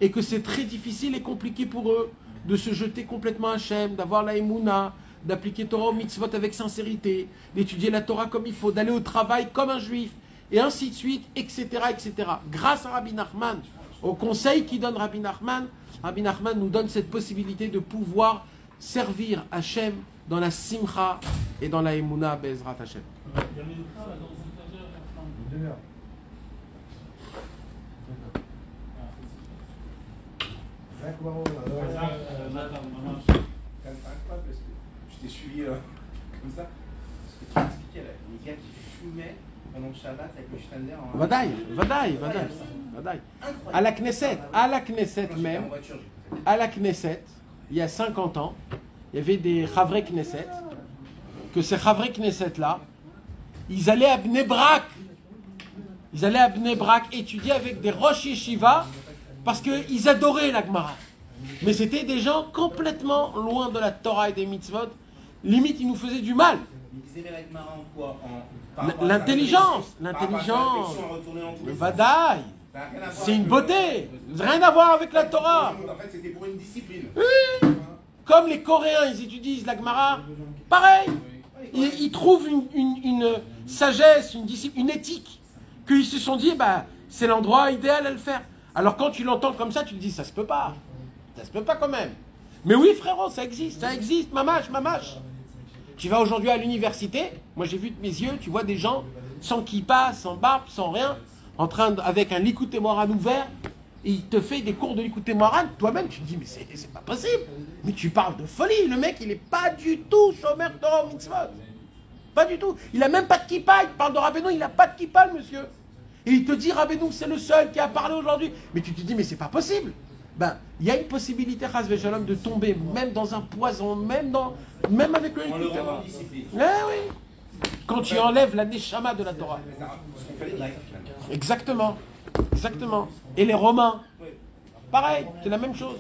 et que c'est très difficile et compliqué pour eux de se jeter complètement à Hachem, d'avoir la Emouna, d'appliquer Torah au mitzvot avec sincérité, d'étudier la Torah comme il faut, d'aller au travail comme un juif, et ainsi de suite, etc., etc. Grâce à Rabbi Nachman, au conseil qu'il donne Rabbi Nachman nous donne cette possibilité de pouvoir servir Hachem dans la simcha et dans la Emouna Be'ezrat Hachem. Il y a une fois, là, dans une étagère, Une demi-heure. Je t'ai suivi comme ça. Ce que tu m'expliquais là, les gars qui fumaient pendant le Shabbat avec le Schneider en... Vadaï. À la Knesset même, à la Knesset, il y a 50 ans, il y avait des Chavrei Knesset, que ces Chavrei Knesset là, ils allaient à Bnei Brak. Ils allaient à Bnei Brak étudier avec des Rosh Yeshiva parce qu'ils adoraient la Gemara. Mais c'était des gens complètement loin de la Torah et des mitzvot. Limite, ils nous faisaient du mal. Ils aimaient la Gemara en quoi? L'intelligence. Le Vadaï. C'est une beauté. Rien à voir avec la Torah. En fait, c'était pour une discipline. Oui. Comme les Coréens, ils étudient la Gemara. Pareil. Ils trouvent une sagesse, une discipline, une éthique, qu'ils se sont dit, bah, c'est l'endroit idéal à le faire. Alors quand tu l'entends comme ça, tu te dis, ça se peut pas. Ça se peut pas quand même. Mais oui, frérot, ça existe, mamache. Tu vas aujourd'hui à l'université, moi j'ai vu de mes yeux, tu vois des gens sans kippa, sans barbe, sans rien, avec un Likutei Moharan ouvert, et il te fait des cours de Likutei Moharan, toi-même tu te dis, mais c'est pas possible. Mais tu parles de folie, le mec il est pas du tout Shomer Torah Mitzvot. Pas du tout. Il a même pas de kippa, il parle de Rabbeinu, il a pas de kippa le monsieur. Et il te dit, Rabbeinu c'est le seul qui a parlé aujourd'hui. Mais tu te dis, mais c'est pas possible. Ben, il y a une possibilité, Chas v'Shalom, de tomber même dans un poison, même avec le Likutei Moharan. Oui. Quand tu enlèves la neshama de la Torah. Exactement. Et les Romains, pareil, c'est la même chose.